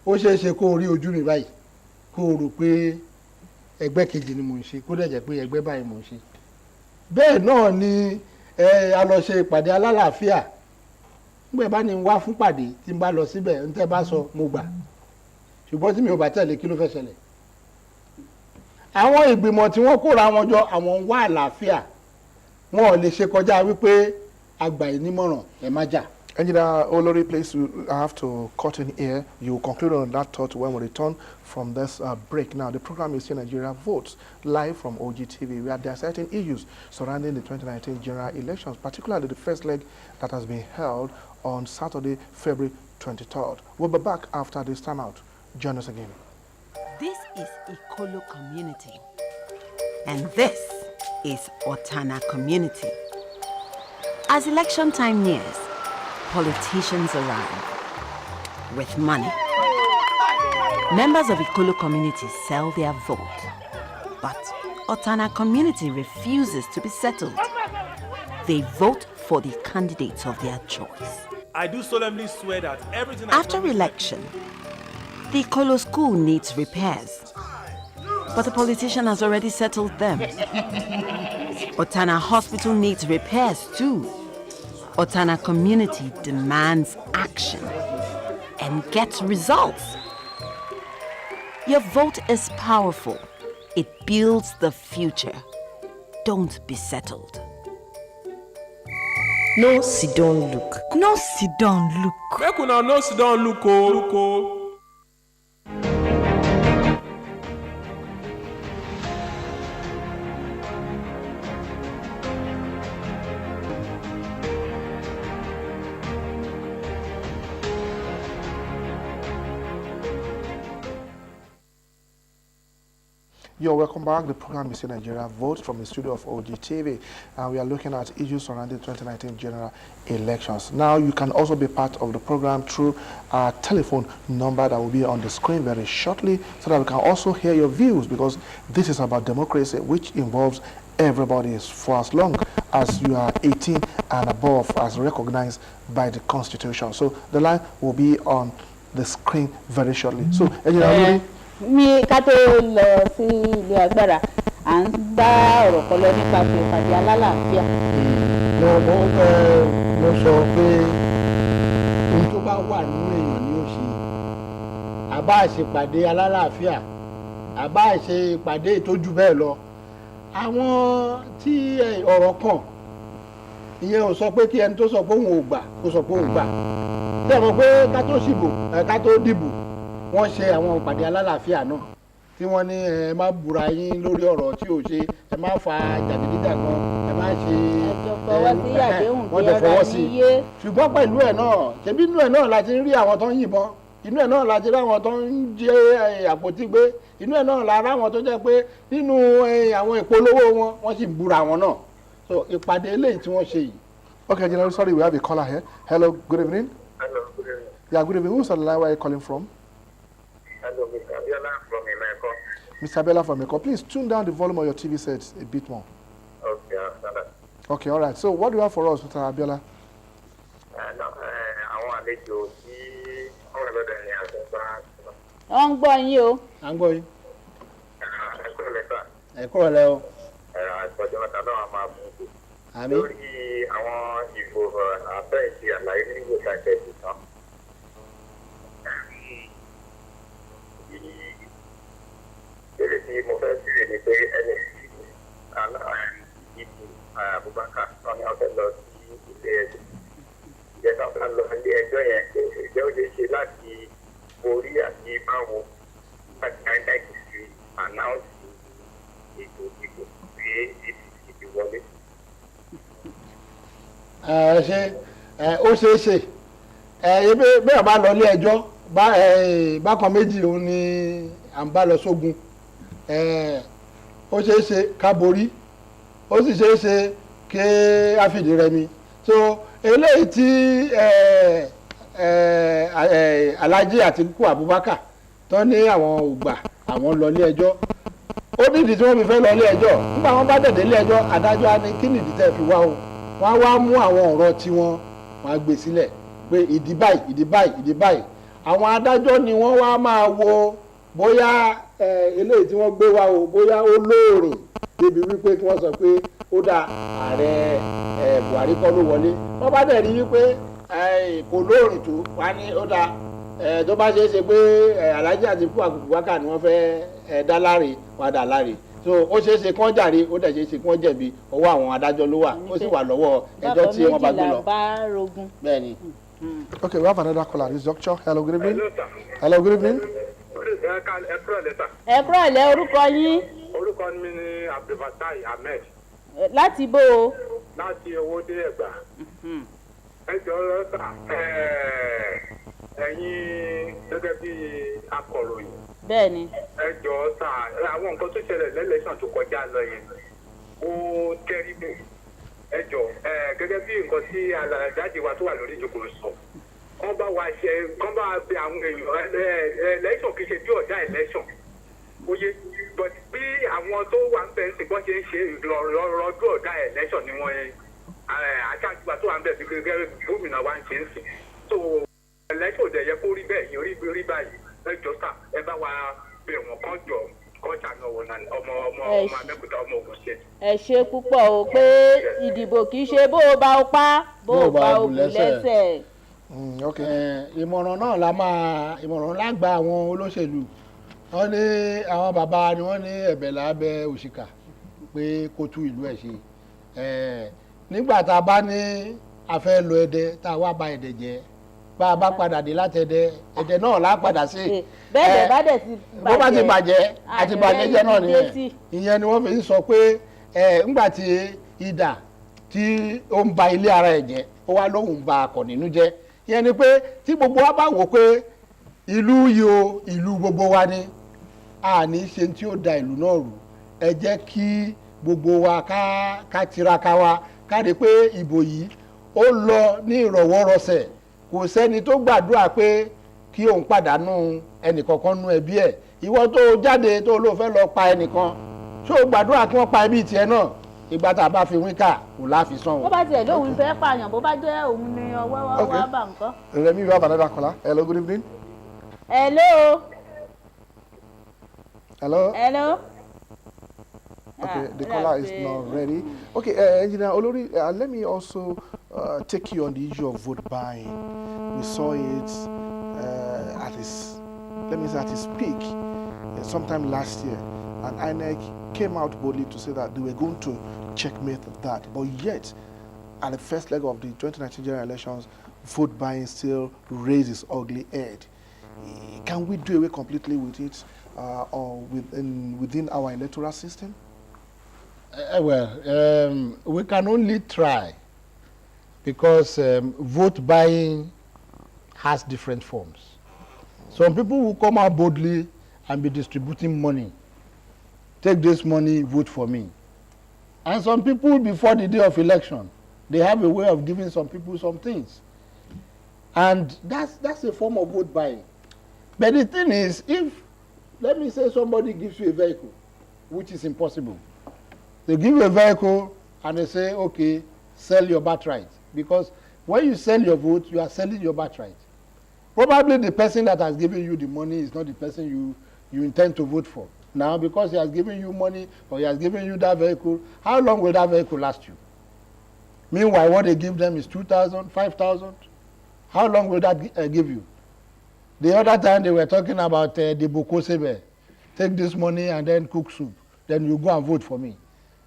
ó ṣeé ṣe kó rí ojú mi báyìí kó o rò pé ẹgbẹ́ kejì ni mò ń ṣe kó dẹ̀ jẹ́ pé ẹgbẹ́ báyìí mò ń ṣe. Bẹ́ẹ̀ náà ni a lọ ṣe ìpàdé alálàáfíà. Nígbà bá ní wá fún pàdé tí n bá lọ síbẹ̀ ń tẹ́ bá sọ mo gbà, ṣùgbọ́n tí mi ò bá tẹ̀lé kí ló fẹ́ ṣẹlẹ̀? Àwọn ìgbìmọ̀ tí wọ́n kóra wọn jọ àwọn ń wá àlàáfíà, wọn ò lè ṣe kọjá wípé àgbà ìnímọ̀ràn ẹ má jà. Engineer Olori, please, I have to cut in here. You will conclude on that thought when we return from this break. Now, the program is here, Nigeria Votes, live from OGTV, where there are certain issues surrounding the 2019 general elections, particularly the first leg that has been held on Saturday, February 23rd. We'll be back after this timeout. Join us again. This is Ikolo Community, and this is Otana Community. As election time nears, politicians arrive with money. Members of Ikolo Community sell their vote, but Otana Community refuses to be settled. They vote for the candidates of their choice. I do solemnly swear that everything. After election, the Ikolo school needs repairs, but the politician has already settled them. Otana Hospital needs repairs too. Otana Community demands action and gets results. Your vote is powerful. It builds the future. Don't be settled. No sit down look. No sit down look. Make una no sit down look o. You're welcome back. The program is in Nigeria Votes from the studio of OGTV, and we are looking at issues surrounding 2019 general elections. Now, you can also be part of the program through our telephone number that will be on the screen very shortly, so that we can also hear your views, because this is about democracy, which involves everybody for as long as you are 18 and above, as recognized by the Constitution. So the line will be on the screen very shortly. So, mi ká tó lọ sí ilé agbára à ń bá ọ̀rọ̀ kan lọ nípa ìpàdé alálàáfíà. mo sọ pé ohun tó bá wà nínú èèyàn ni ó ṣe. àbá ìṣèpàdé alálàáfíà, àbá ìṣèpàdé ìtọ́jú bẹ́ẹ̀ lọ. àwọn tí ọ̀rọ̀ kàn ìyẹn ò sọ pé kí ẹni tó sọ pé òun ò gbà kó sọ pé òun gbà. tẹ́ ẹ mọ̀ pé ká tó dìbò wọ́n ṣe àwọn ìpàdé alálàáfíà náà tí wọ́n ní ẹ má búra yín lórí ọ̀rọ̀ tí ò ṣe, ẹ má fa jàgídíjàgan, ẹ má ṣe wọ́n jọ fọwọ́ sí iye. ṣùgbọ́n pẹ̀lú ẹ̀ náà ṣebí inú ẹ̀ náà la ti ń rí àwọn tó ń yìnbọn, inú ẹ̀ náà la ti rí àwọn tó ń jẹ àpótí gbé, inú ẹ̀ náà la rí àwọn tó jẹ́ pé nínú àwọn ìpolówó wọ́n sì ń búra wọn náà. So ìpàdé eléyìí tí wọ́n ṣe yìí. Okay, General, sorry, we have a caller here. Hello, good evening. Hello, good evening. Yeah, good evening. Who's on the line? Where are you calling from? Hello, Mr. Abiola from Imeko. Mr. Abiola from Eko, please tune down the volume of your TV set a bit more. Okay, I understand that. Okay, all right. So what do you have for us, Mr. Abiola? Àwọn àlejò tí wọ́n rẹ̀ lọ́dọ̀ ní àgbẹ̀gbà. wọ́n ń gbọ́ yín o. à ń gbọ́ yín. Ẹ̀kọ́ lẹ́tà. ẹ kúrò lẹ́ o. Àìsọ̀jọ́ mẹ́ta náà máa mú un. àmín. Lórí àwọn ìbò abẹ́ ìṣe àlàyé ní ìwé ìtajà ìbò tán. Ìbéèrè tí mo fẹ́ sílẹ̀ ni pé ẹni tí ìdí Abubakar náà ni wọ́n fẹ́ lọ sí ilé ẹjọ́. Ìjẹta ọ̀gá lọ ilé ẹjọ́ yẹn ìjẹ́ ó lè ṣe láti borí àti báwo láti INEC sí ànáùsì ètò ìdìbò pé APC ti wọlé. ṣe ó ṣeé ṣe bẹ́ẹ̀ bá lọ ilé ẹjọ́ bákan méjì òun ni à ń bá lọ sógun ó ṣeé ṣe ká borí ó sì ṣeé ṣe kí á fìdí rẹmi so eléyìí tí Alhaji Atiku Abubakar tó ní àwọn ògbà àwọn lọ ilé ẹjọ́ ó nídìí tí wọ́n fi fẹ́ lọ ilé ẹjọ́ nígbà wọn bá tẹ̀lé ilé ẹjọ́ adájọ́ á ní kí nìdí tẹ́ fi wá o wọ́n á wá mú àwọn ọ̀rọ̀ tí wọ́n á gbé sílẹ̀ pé ìdí báyìí ìdí báyìí ìdí báyìí àwọn adájọ́ ni wọ́n wá máa wo bóyá eléyìí tí wọ́n gbé wá o bóyá ó lóòrìn débi wípé kí wọ́n sọ pé ó dá ààrẹ Buhari kọ́ ló wọlé wọ́n bá dẹ̀ rí wípé kò lóòrìn tó wá ní ó dá tó bá ṣeé ṣe pé Alhaji Atiku Abubakar ni wọ́n fẹ́ dá láre wá dá láre so ó ṣeé ṣe kán jàre ó dẹ̀ ṣeé ṣe kán jẹ̀bi ọwọ́ àwọn adájọ́ ló wà ó sì wà lọ́wọ́ ẹjọ́ tí wọ́n bá gbé lọ. bẹ́ẹ̀ ni. Okay, we have another caller. This doctor. Hello, good evening. Hello, good evening. ẹ kúrò lẹ́ orúkọ yín. Orúkọ mi ni Abdulfatai Ahmed. Láti bó o. Láti Owódé Ẹ̀gbá. Ẹ jọ̀ọ́ sà ẹ̀yin gẹ́gẹ́ bí akọ̀ròyìn. Bẹ́ẹ̀ni. Ẹ jọ̀ọ́ sà àwọn nǹkan tó ṣẹlẹ̀ lẹ́lẹ́sàn tó kọjá lọ yẹn ó tẹ́rìbù. Ẹ jọ̀ọ́ gẹ́gẹ́ bí nǹkan tí alájáde wa tó wà lórí ìjókòó sọ. Kán bá wa ṣe kán bá bẹ àwọn èèyàn election kì í ṣe bí ọ̀dà election. Oye but bí àwọn tó wà ń bẹ̀ ń sìn bọ́n ṣe ń ṣe ìrọ̀rọ̀dún ọ̀dà election ni wọ́n aṣáájú wa tó wà ń bẹ̀ bí gẹ́gẹ́ gómìnà wa ń ṣe ń sìn. So election ò dẹ̀ yẹ kó rí bẹ́ẹ̀ yẹn rí báyìí ẹ jọ̀ọ́ sà ẹ bá wa bẹ̀ wọ́n kán jọ kán ṣàánú ọmọ Abẹ́òkúta ọmọ Ògùn State. ẹ ṣe púpọ̀ o pé ìdìbò kì í ṣe bó o bá o pa bó o bá o bù lẹ́sẹ̀. ìmọ̀ràn náà ìmọ̀ràn lágbà àwọn olóṣèlú wọ́n ní àwọn bàbá ni wọ́n ní ẹ̀bẹ̀ lábẹ́ òṣìkà pé kó tú ìlú ẹ̀ ṣe nígbà tá a bá ní a fẹ́ lọ Ẹdẹ tá a wá ba Ẹdẹ jẹ́ bá a bá padà dé láti Ẹdẹ náà lá padà sí bẹ́ẹ̀ bá dẹ̀ ti bàjẹ́ bó bá ti bàjẹ́ àti bàjẹ́ jẹ́ náà nìyẹn ìyẹn ni wọ́n fi ń sọ pé ńgbà tí idà tí ó ń ba ilé ara ẹ̀ jẹ́ ó wá lóhùn ba akọ̀ nínú jẹ́ ìyẹn ni pé tí gbogbo wa bá wò pé ìlú yìí o ìlú gbogbo wa ni àní ṣe tí ó da ìlú náà rú ẹ jẹ́ kí gbogbo wa ká tiraka wa ká rí pé ìbò yìí ó lọ ní ìrọ̀wọ́rọsẹ̀ kò sẹ́ni tó gbàdúrà pé kí òun pàdánù ẹnìkankan nú ẹbí ẹ̀ ìwọ tó jáde tó ló fẹ́ lọ pa ẹnìkan ṣó o gbàdúrà kí wọ́n pa ẹbí tiẹ̀ náà ìgbà tá a bá fi wíkà kò láfi sàn o. bó bá tiẹ̀ lóun fẹ́ pààyàn bó bá jẹ́ òun ni ọwọ́ wa bá nǹkan. Remi, you have another caller. Hello, good evening. Hello. Hello. Hello. Okay, the caller is not ready. Okay, Engineer Olori, let me also take you on the issue of vote buying. We saw it at its peak sometime last year, and INEC came out boldly to say that they were going to checkmate that. But yet, at the first leg of the 2019 general elections, vote buying still raised its ugly head. Can we do away completely with it or within our electoral system? We can only try because vote buying has different forms. Some people will come out boldly and be distributing money. Take this money, vote for me. And some people, before the day of election, they have a way of giving some people some things. And that's a form of vote buying. But the thing is, if let me say somebody gives you a vehicle, which is impossible. They give you a vehicle and they say, okay, sell your birthright. Because when you sell your vote, you are selling your birthright. Probably the person that has given you the money is not the person you intend to vote for. Now, because he has given you money or he has given you that vehicle, how long will that vehicle last you? Meanwhile, what they give them is 2,000, 5,000. How long will that give you? The other time they were talking about the Bokosebe. Take this money and then cook soup. Then you go and vote for me.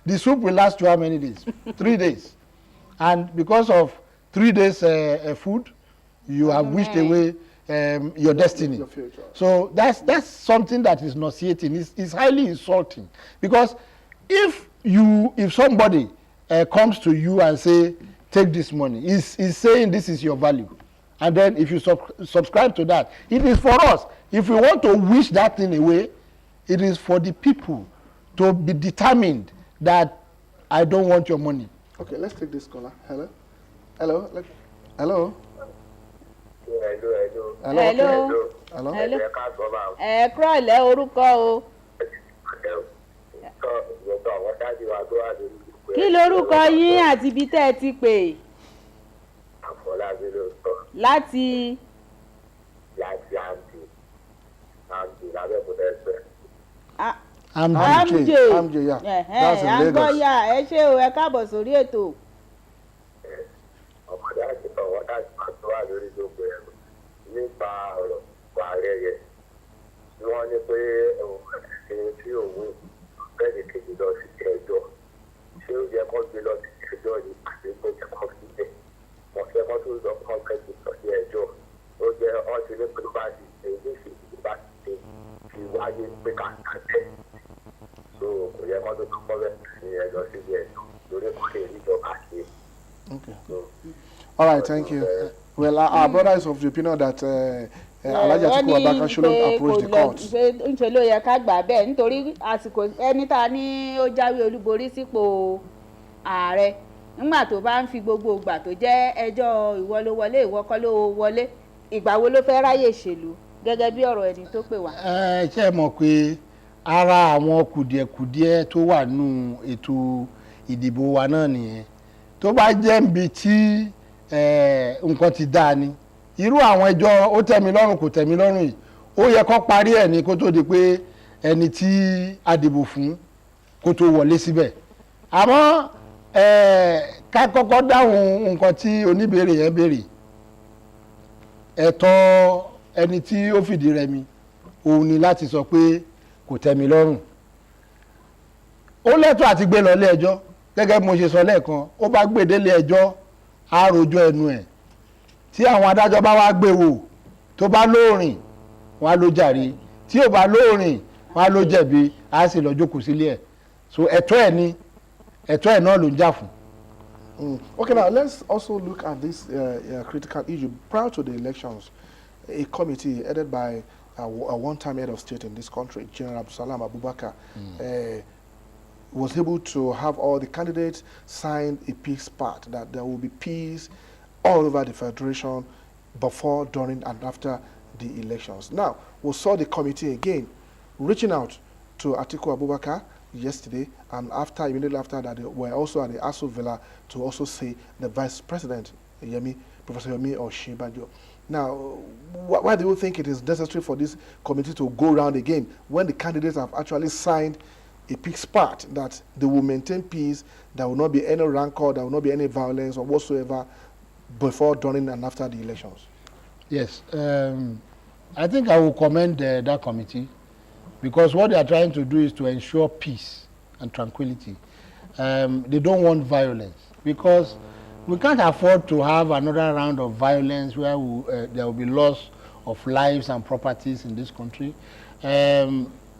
The soup will last you how many days? 3 days. And because of 3 days food, you have wished away your destiny. Your future. So that's something that is nauseating. It's highly insulting. Because if somebody comes to you and say, take this money, he's saying this is your value. And then if you subscribe to that, it is for us. If we want to wish that thing away, it is for the people to be determined that I don't want your money. Okay, let's take this caller. Hello? Hello? Hello? Hello? ẹ kúrò lẹ́ orúkọ o. Kí lorúkọ yín àti ibi tẹ́ ẹ ti pè? Láti. AMJ, yeah. That's in Lagos. Àgbọ̀yà ẹ ṣé o, ẹ káàbọ̀ sórí ètò. Ọmọdé àti ọwọ́ láti máa tó wà lórí gbogbo ẹ̀rọ nípa ọ̀rọ̀ ààrẹ yẹn. Wọ́n ní pé ẹni tí òun bẹ́ẹ̀ni kejì lọ sí ẹjọ́. Ṣé ó yẹ kó gbé lọ sí ẹjọ́ ni àti kó jẹ́ kó fi bẹ̀? Wọ́n fẹ́ kó tó lọ kó kẹ́jì lọ sí ẹjọ́. Ó jẹ́ ọtí ní pẹ̀lú bá ti ṣe ní ìṣèlú bá ti ṣe fi wáyé pé kàkà tẹ̀. So kò yẹ kó tó kọ́ bẹ́ẹ̀ sí ẹjọ́ síbi ẹ̀jọ́ lórí kò lè rí ìjọba ṣe. Okay. All right, thank you. Well, our brother is of the opinion that Alhaji Atiku Abubakar shouldn't approach the court. Ńṣe ló yẹ ká gbà bẹ́ẹ̀ nítorí àsìkò ẹni tá a ní ó jáwé olúborí sípò ààrẹ nígbà tó bá ń fi gbogbo ìgbà tó jẹ́ ẹjọ́ ìwọ ló wọlé ìwọ kọ́ ló wọlé ìgbà wo ló fẹ́ ráyè ṣèlú gẹ́gẹ́ bí ọ̀rọ̀ ẹni tó pè wá. Ṣé mọ̀ pé ara àwọn kùdìẹ̀kùdìẹ̀ tó wà nínú ètò ìdìbò wa náà nìyẹn. Tó bá jẹ́ níbi tí nǹkan ti dáa ni irú àwọn ẹjọ́ ó tẹ́ mi lọ́rùn kò tẹ́ mi lọ́rùn yìí ó yẹ kó parí ẹ̀ ní kó tó di pé ẹni tí a dìbò fún kó tó wọlé síbẹ̀. Àmọ́ ká kọ́kọ́ dáhùn nǹkan tí oníbèrè yẹn béèrè ẹ̀tọ́ ẹni tí ó fìdí rẹmi òun ni láti sọ pé kò tẹ́ mi lọ́rùn. Ó lẹ́tọ̀ọ́ àti gbé lọ ilé ẹjọ́ gẹ́gẹ́ bí mo ṣe sọ lẹ́ẹ̀kan ó bá gbé délé ẹjọ́ á rojọ́ ẹnu ẹ̀ tí àwọn adájọ́ bá wá gbé wò tó bá lóòrìn wọn á ló jàre tí ò bá lóòrìn wọn á ló jẹ̀bi á sì lọ jókòó sílé ẹ̀ so ẹ̀tọ́ ẹ̀ náà ló ń jà fún. Okay, now let's also look at this critical issue. Prior to the elections, a committee headed by a one-time head of state in this country, General Abdulsalam Abubakar, was able to have all the candidates sign a peace pact that there will be peace all over the federation before, during, and after the elections. Now, we saw the committee again reaching out to Atiku Abubakar yesterday, and immediately after that, they were also at the Aso Villa to also see the Vice President, Professor Yemi Osinbajo. Now, why do you think it is necessary for this committee to go around again when the candidates have actually signed a peace pact that they will maintain peace, there will not be any rancor, there will not be any violence or whatsoever before, during, and after the elections? Yes, I think I will commend that committee because what they are trying to do is to ensure peace and tranquility. They don't want violence because we can't afford to have another round of violence where there will be loss of lives and properties in this country.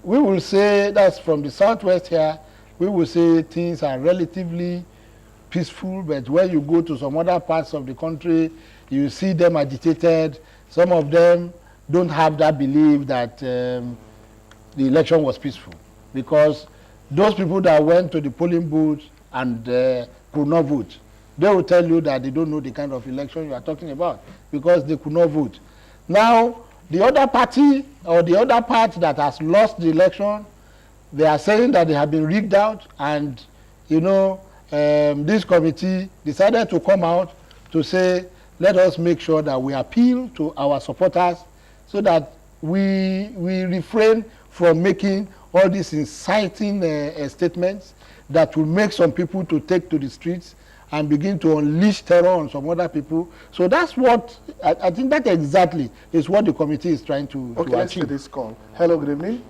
We will say, that's from the southwest here, we will say things are relatively peaceful, but when you go to some other parts of the country, you see them agitated. Some of them don't have that belief that the election was peaceful, because those people that went to the polling booths and could not vote, they will tell you that they don't know the kind of election you are talking about, because they could not vote. Now, the other party or the other part that has lost the election, they are saying that they have been rigged out, and this committee decided to come out to say, let us make sure that we appeal to our supporters so that we refrain from making all these inciting statements that will make some people to take to the streets and begin to unleash terror on some other people. So that's what, I think that exactly is what the committee is trying to Okay, let's achieve. take this call. Hello, good evening.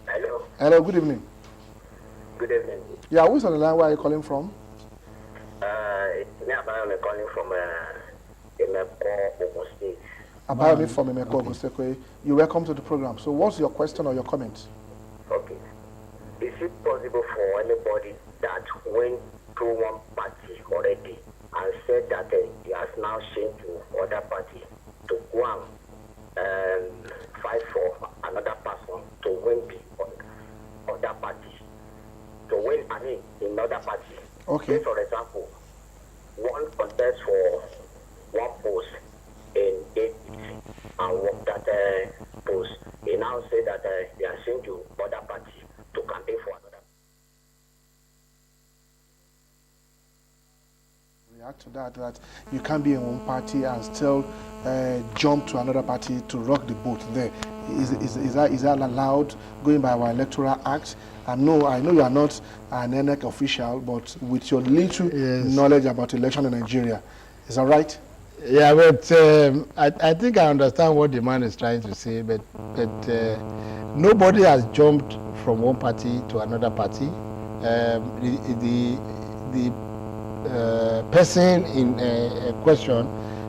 Hello. Hello, good evening. Good evening. Yeah, who's on the line? Where are you calling from? It's me, I'm calling from Imeko, Ogun State. Abayomi from Imeko, Ogun State. You're welcome to the program. So what's your question or your comment? Okay. Is it possible for anybody that went through one party already and said that he has now changed to other party to go and fight for another person to win the other party? To win, in other party. Okay. Say, for example, one contest for one post in APC and won that post. He now say that they are sent to other party to campaign for another. React to that you can't be in one party and still jump to another party to rock the boat there. Is that allowed going by our electoral act? And no, I know you are not an ENEC official, but with your little knowledge about election in Nigeria, is that right? Yeah, but I think I understand what the man is trying to say, but nobody has jumped from one party to another party. The person in question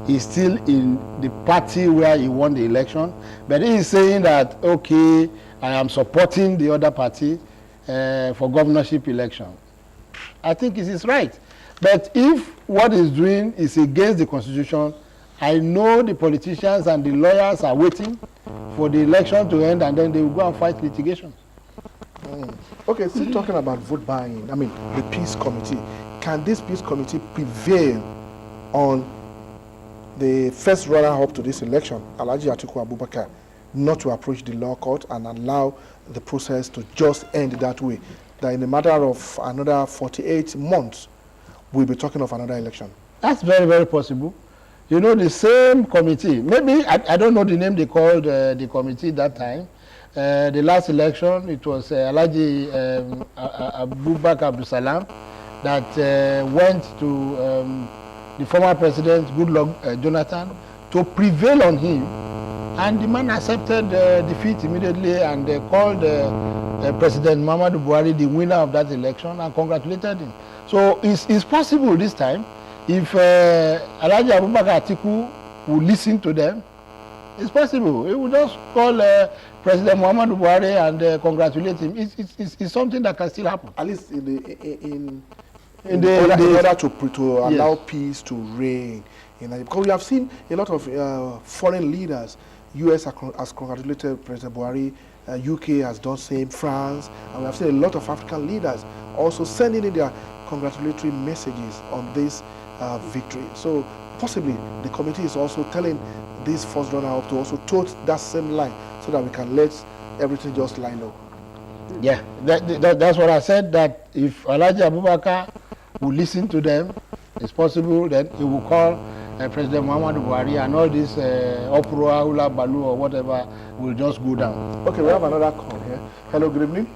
is still in the party where he won the election, but he is saying that, okay, I am supporting the other party for governorship election. I think it is right. But if what he's doing is against the constitution, I know the politicians and the lawyers are waiting for the election to end, and then they will go and fight litigation. Okay, still talking about vote buying, I mean, the peace committee. Can this peace committee prevail on the first runner-up to this election, Alhaji Atiku Abubakar, not to approach the law court and allow the process to just end that way? That in a matter of another 48 months, we'll be talking of another election. That's very, very possible. You know, the same committee, maybe, I don't know the name they called the committee that time. The last election, it was Alhaji Abubakar Abdul Salam that went to the former president, Goodluck Jonathan, to prevail on him. And the man accepted defeat immediately and called President Muhammadu Buhari the winner of that election and congratulated him. So it's possible this time, if Alhaji Abubakar Atiku would listen to them, it's possible. He would just call President Muhammadu Buhari and congratulate him. It's something that can still happen. At least in order to allow peace to reign. Because we have seen a lot of foreign leaders. US has congratulated President Buhari, UK has done same, France, and we have seen a lot of African leaders also sending in their congratulatory messages on this victory. So possibly the committee is also telling this first runner-up to also tote that same line so that we can let everything just lie low. Yeah, that's what I said, that if Alhaji Abubakar will listen to them, it's possible that he will call President Muhammadu Buhari, and all this uproar, hula balu or whatever will just go down. Okay, we have another call here. Hello, good evening.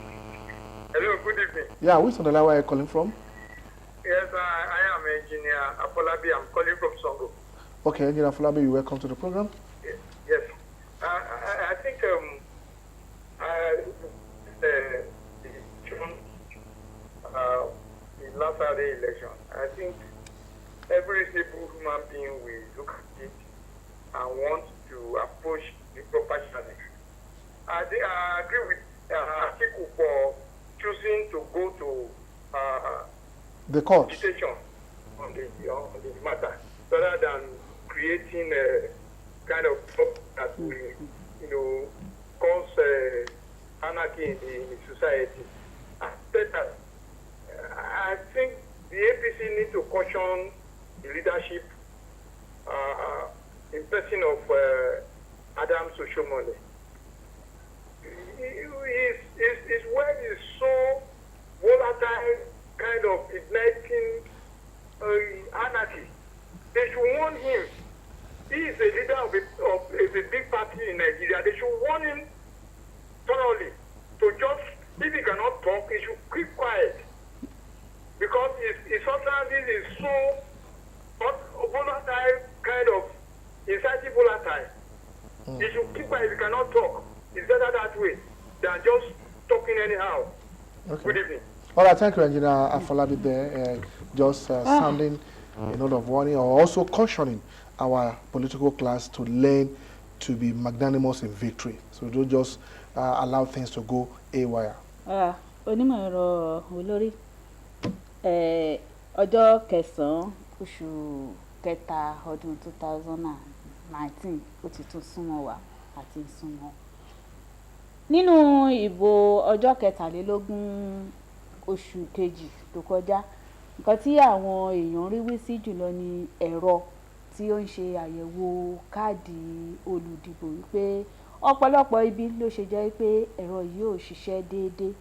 Hello, good evening. Yeah, which on the line where are you calling from? Yes, I am Engineer Apolabi. I'm calling from Songo. Okay, Engineer Afolabi, you're welcome to the program. Yes. I think the last Saturday election, I think every reasonable human being will look at it and want to approach the proper challenge. I agree with Atiku for choosing to go to The court. meditation on the matter rather than creating a kind of problem that will, cause anarchy in the society. I said that I think the APC need to caution the leadership in person of Adams Oshomole. His word is so volatile, kind of igniting anarchy. They should warn him. He is a leader of a big party in Nigeria. They should warn him thoroughly to just, if he cannot talk, he should keep quiet. Because his utterances is so volatile, kind of inciting volatile. He should keep quiet if he cannot talk. It's better that way than just talking anyhow. Okay. Good evening. All right, thank you, Engineer Afolabi there, just sounding a note of warning or also cautioning our political class to learn to be magnanimous in victory. So don't just allow things to go haywire. Onímọ̀ ẹ̀rọ olórí ọjọ́ kẹsàn-án oṣù kẹta ọdún 2019 ó ti tún súnmọ́ wa àti súnmọ́. Nínú ìbò ọjọ́ kẹtàlélógún oṣù kejì tó kọjá, nǹkan tí àwọn èèyàn rí wí sí jùlọ ni ẹ̀rọ tí ó ń ṣe àyẹ̀wò káàdì olùdìbò wípé ọ̀pọ̀lọpọ̀ ibi ló ṣe jẹ́ pé ẹ̀rọ yìí ò ṣiṣẹ́ déédéé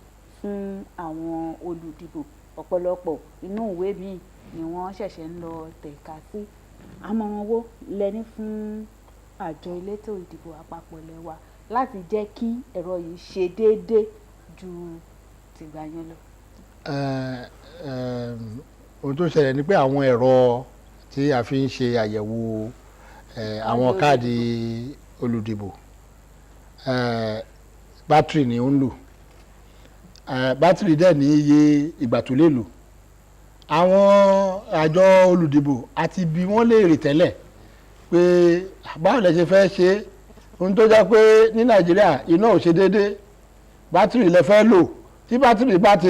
fún àwọn olùdìbò. Ọ̀pọ̀lọpọ̀ inú ìwé míì ni wọ́n ṣẹ̀ṣẹ̀ ń lọ tẹ̀ka sí. Àmọ̀ràn wo lẹ́ni fún àjọ elétò ìdìbò àpapọ̀ lẹ́wà láti jẹ́ kí ẹ̀rọ yìí ṣe déédéé ju tìgbà yẹn lọ? Ohun tó ṣẹlẹ̀ ni pé àwọn ẹ̀rọ tí a fi ń ṣe àyẹ̀wò àwọn káàdì olùdìbò bátìrì ni ó ń lò. Bátìrì dẹ̀ ní iye ìgbà tó lè lò. Àwọn àjọ olùdìbò àti bí wọ́n lè rè tẹ́lẹ̀ pé báwo lẹ ṣe fẹ́ ṣe ohun tó jẹ́ pé ní Nàìjíríà iná ò ṣe déédéé, bátìrì lẹ fẹ́ lò, tí bátìrì bá ti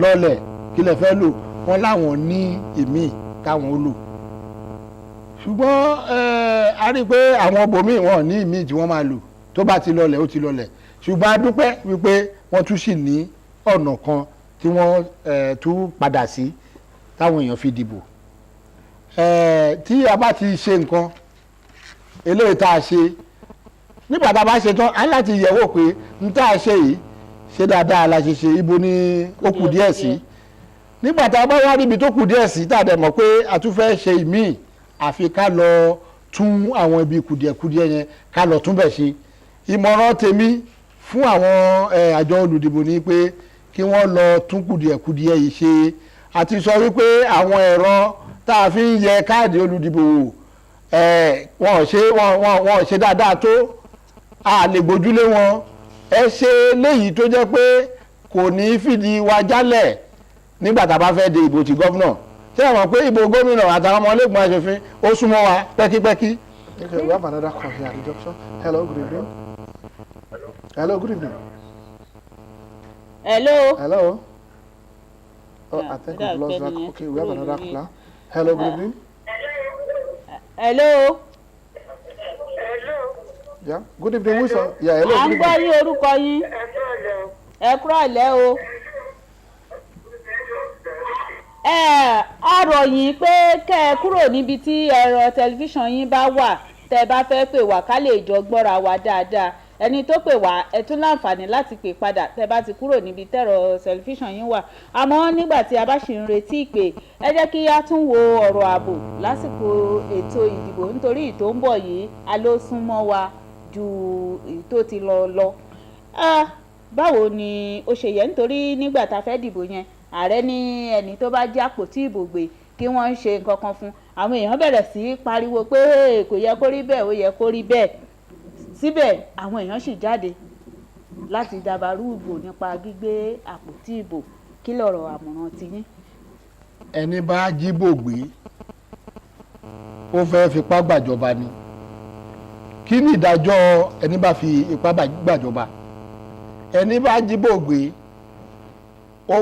lọlẹ̀ kí lẹ fẹ́ lò, wọ́n láwọn ní ìmíì táwọn ó lò. Ṣùgbọ́n a rí i pé àwọn ibòmíì wọn ní ìmíì tí wọ́n máa lò, tó bá ti lọlẹ̀ ó ti lọlẹ̀. Ṣùgbọ́n a dúpẹ́ wípé wọ́n tún sì ní ọ̀nà kan tí wọ́n tún padà sí táwọn èèyàn fi dìbò. Tí a bá ti ṣe nǹkan eléyìí tá a ṣe, nígbà tá a bá ṣe tán á láti yẹ̀wò pé n tá a ṣe yìí ṣe dáadáa la ṣe ṣe, ibo ni ó kù díẹ̀ sí. Nígbà tá a bá wá níbi tó kù díẹ̀ sí tá a dẹ̀ mọ̀ pé a tún fẹ́ ṣe ìmíì, àfi ká lọ tún àwọn ibi kùdìẹ̀kùdìẹ̀ yẹn ká lọ tún bẹ̀ ṣe. Ìmọ̀ràn tèmi fún àwọn àjọ olùdìbò ni pé kí wọ́n lọ tún kùdìẹ̀kùdìẹ̀ yìí ṣe. Àti sọ wípé àwọn ẹ̀rọ tá a fi ń yẹ káàdì olùdìbò wò wọn ò ṣe dáadáa tó, a lè gbójúlé wọn. Ẹ ṣe léyìí tó jẹ́ pé kò ní fìdí wa jálẹ̀ nígbà tá a bá fẹ́ de ìbò ti gómìnà. Ṣé ẹ mọ̀ pé ìbò gómìnà àtàwọn ọmọlẹ́gbọ̀n aṣòfin ó súnmọ́ wa pẹ́kípẹ́kí. Okay, we have another call here at the junction. Hello, good evening. Hello, good evening. Hello. Hello. Oh, I think we've lost that. Okay, we have another caller. Hello, good evening. Hello. Yeah, good evening. Who's on? Yeah, hello, À ń good gbọ́ evening. yín orúkọ yín. Ẹ kúrọ̀lẹ́ o. A rọ̀ yín pé kẹ́ ẹ kúrò níbi tí ẹ̀rọ tẹlifíṣàn yín bá wà tẹ́ bá fẹ́ pè wá ká lè jọ gbọ́ra wa dáadáa. Ẹni tó pè wá ẹ tún láǹfààní láti pè padà tẹ́ bá ti kúrò níbi tẹ́rọ tẹlifíṣàn yín wà. Àmọ́ nígbà tí a bá ṣì ń retí ìpè, ẹ jẹ́ kí a tún wo ọ̀rọ̀ ààbò lásìkò ètò ìdìbò nítorí ìtò ń bọ̀ yìí a ló súnmọ́ wa ju ìtò ti lọ. Báwo ni ó ṣe yẹ? Nítorí nígbà tá a fẹ́ dìbò yẹn ààrẹ ní ẹni tó bá jẹ́ àpótí ìbò gbé kí wọ́n ṣe nǹkan kan fún. Àwọn èèyàn bẹ̀rẹ̀ sí í pariwo pé kò yẹ kó rí bẹ́ẹ̀, ó yẹ kó rí bẹ́ẹ̀. Síbẹ̀ àwọn èèyàn sì jáde láti dàbàrú ìbò nípa gbígbé àpótí ìbò. Kí lọ̀rọ̀ àmọ̀ràn tiyín? Ẹni bá jíbò gbé ó fẹ́ fipá gbàjọba ni. Kí ni ìdájọ́ ẹni bá fi ipá gbàjọba? Ẹni bá jíbò gbé ó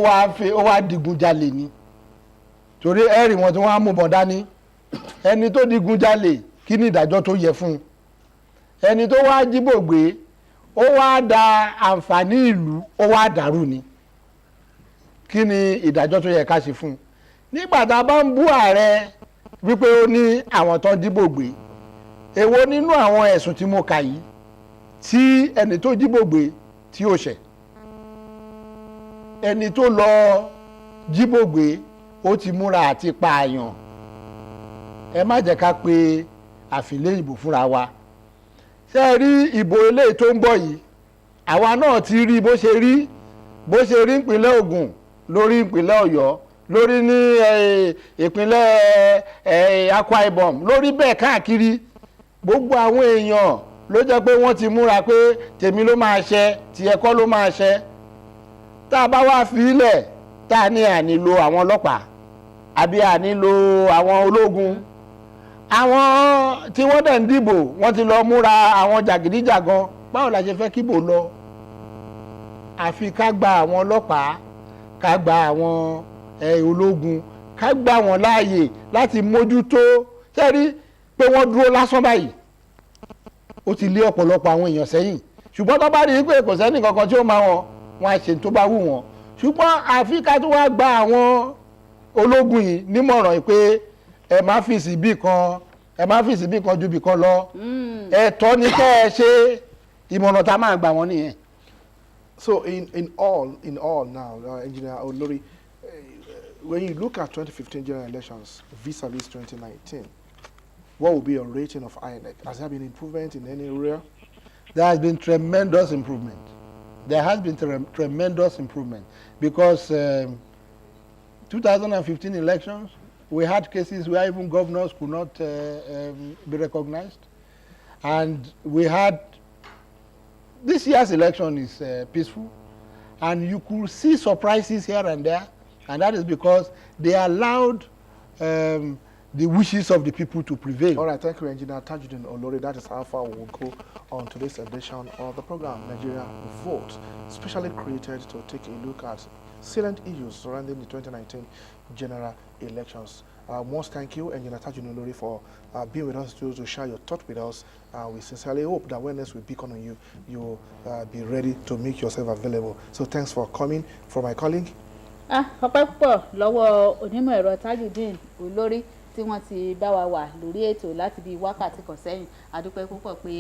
wá digunjalè ni. Torí ẹ̀rí wọn tí wọ́n á mú bọ̀ dání. Ẹni tó digunjalè kí ni ìdájọ́ tó yẹ fún un? Ẹni tó wá jíbò gbé ó wá da àǹfààní ìlú ó wá dàrú ni. Kí ni ìdájọ́ tó yẹ ká ṣe fún un? Nígbà tá a bá ń bú ààrẹ wípé ó ní àwọn tó ń dìbò gbé, èwo nínú àwọn ẹ̀sùn tí mo kà yìí tí ẹni tó jíbògbé tí ó ṣẹ̀? ẹni tó lọ jíbògbé ó ti múra àti pààyàn. ẹ má jẹ́ ká pe àfilé ìbò fúnra wa. ṣé ẹ rí ìbò eléyìí tó ń bọ̀ yìí, àwa náà ti rí bó ṣe rí ìpínlẹ̀ Ògùn, lórí ìpínlẹ̀ Ọ̀yọ́, lórí ní ìpínlẹ̀ Akwa Ibom, lórí bẹ́ẹ̀ káàkiri. Gbogbo àwọn èèyàn ló jẹ́ pé wọ́n ti múra pé tèmi ló máa ṣẹ, tiẹ̀ kọ́ ló máa ṣẹ. tá a bá wá fi ilẹ̀ tá a ní ànílò àwọn ọlọ́pàá àbí ànílò àwọn ológun, àwọn tí wọ́n dẹ̀ ń dìbò wọ́n ti lọ múra àwọn jàgídíjàgan. Báwo la ṣe fẹ́ kíbò lọ? Àfi ká gba àwọn ọlọ́pàá, ká gba àwọn ológun, ká gba wọn láàyè láti mójútó. Sẹ́rí pé wọ́n dúró lásán báyìí, ó ti lé ọ̀pọ̀lọpọ̀ àwọn èèyàn sẹ́yìn. Ṣùgbọ́n tó bá rí i pé kò sẹ́ni kankan tí ó máa wọn á ṣe tó bá wù wọ́n. Ṣùgbọ́n àfi ká tó wá gba àwọn ológun yìí nímọ̀ràn pé ẹ má fi síbì kan ju bì kan lọ. Ẹ̀tọ́ ni kẹ́ ẹ ṣe. Ìmọ̀ràn tá a máa gbà wọ́n nìyẹn. So in all now, Engineer Olori, when you look at 2015 general elections vis-a-vis 2019, what will be your rating of INEC? Has there been improvement in any area? There has been tremendous improvement. There has been tremendous improvement because 2015 elections, we had cases where even governors could not be recognized. And we had, this year's election is peaceful, and you could see surprises here and there, and that is because they allowed the wishes of the people to prevail. All right, thank you, Engineer Tajudeen Olori. That is how far we will go on today's edition of the program, Nigeria Vote, specially created to take a look at salient issues surrounding the 2019 general elections. Most thank you, Engineer Tajudeen Olori, for being with us to share your thought with us. We sincerely hope that when next we beacon on you, you'll be ready to make yourself available. So thanks for coming. For my colleague. Ọpẹ́ púpọ̀ lọ́wọ́ onímọ̀ ẹ̀rọ Tajudeen Olori tí wọ́n ti bá wa wà lórí ètò láti bí wákàtí kan sẹ́yìn. A dúpẹ́ púpọ̀ pé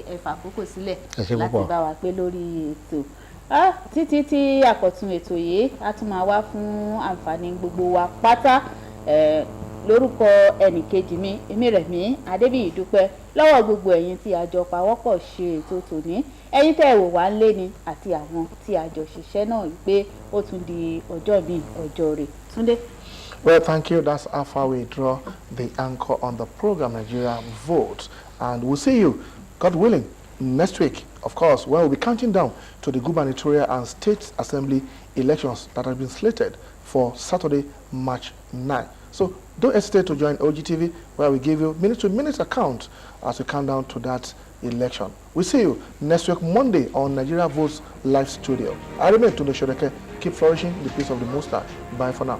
ẹ fàkókò sílẹ̀ láti bá wa pé lórí ètò. Títí tí àkọ̀tun ètò yìí á tún máa wá fún àǹfààní gbogbo wa pátá. Lórúkọ ẹnìkejì mi, Emiremi Adébíyì dúpẹ́ lọ́wọ́ gbogbo ẹ̀yin tí a jọ pawọ́pọ̀ ṣe ètò tòní. Ẹ̀yin tẹ́ wò wá lé ni àti àwọn tí a jọ ṣiṣẹ́ náà pé ó tún di ọjọ́ mi ọjọ́ rẹ̀. Túndé. Well, thank you. That's how far we draw the anchor on the program Nigeria Vote. And we'll see you, God willing, next week, of course, when we'll be counting down to the gubernatorial and state assembly elections that have been slated for Saturday, March 9. So don't hesitate to join OGTV, where we give you minute-to-minute account as we count down to that election. We'll see you next week, Monday, on Nigeria Votes Live Studio. I remain Tunde Shodeke. Keep flourishing in the peace of the Most High. Bye for now.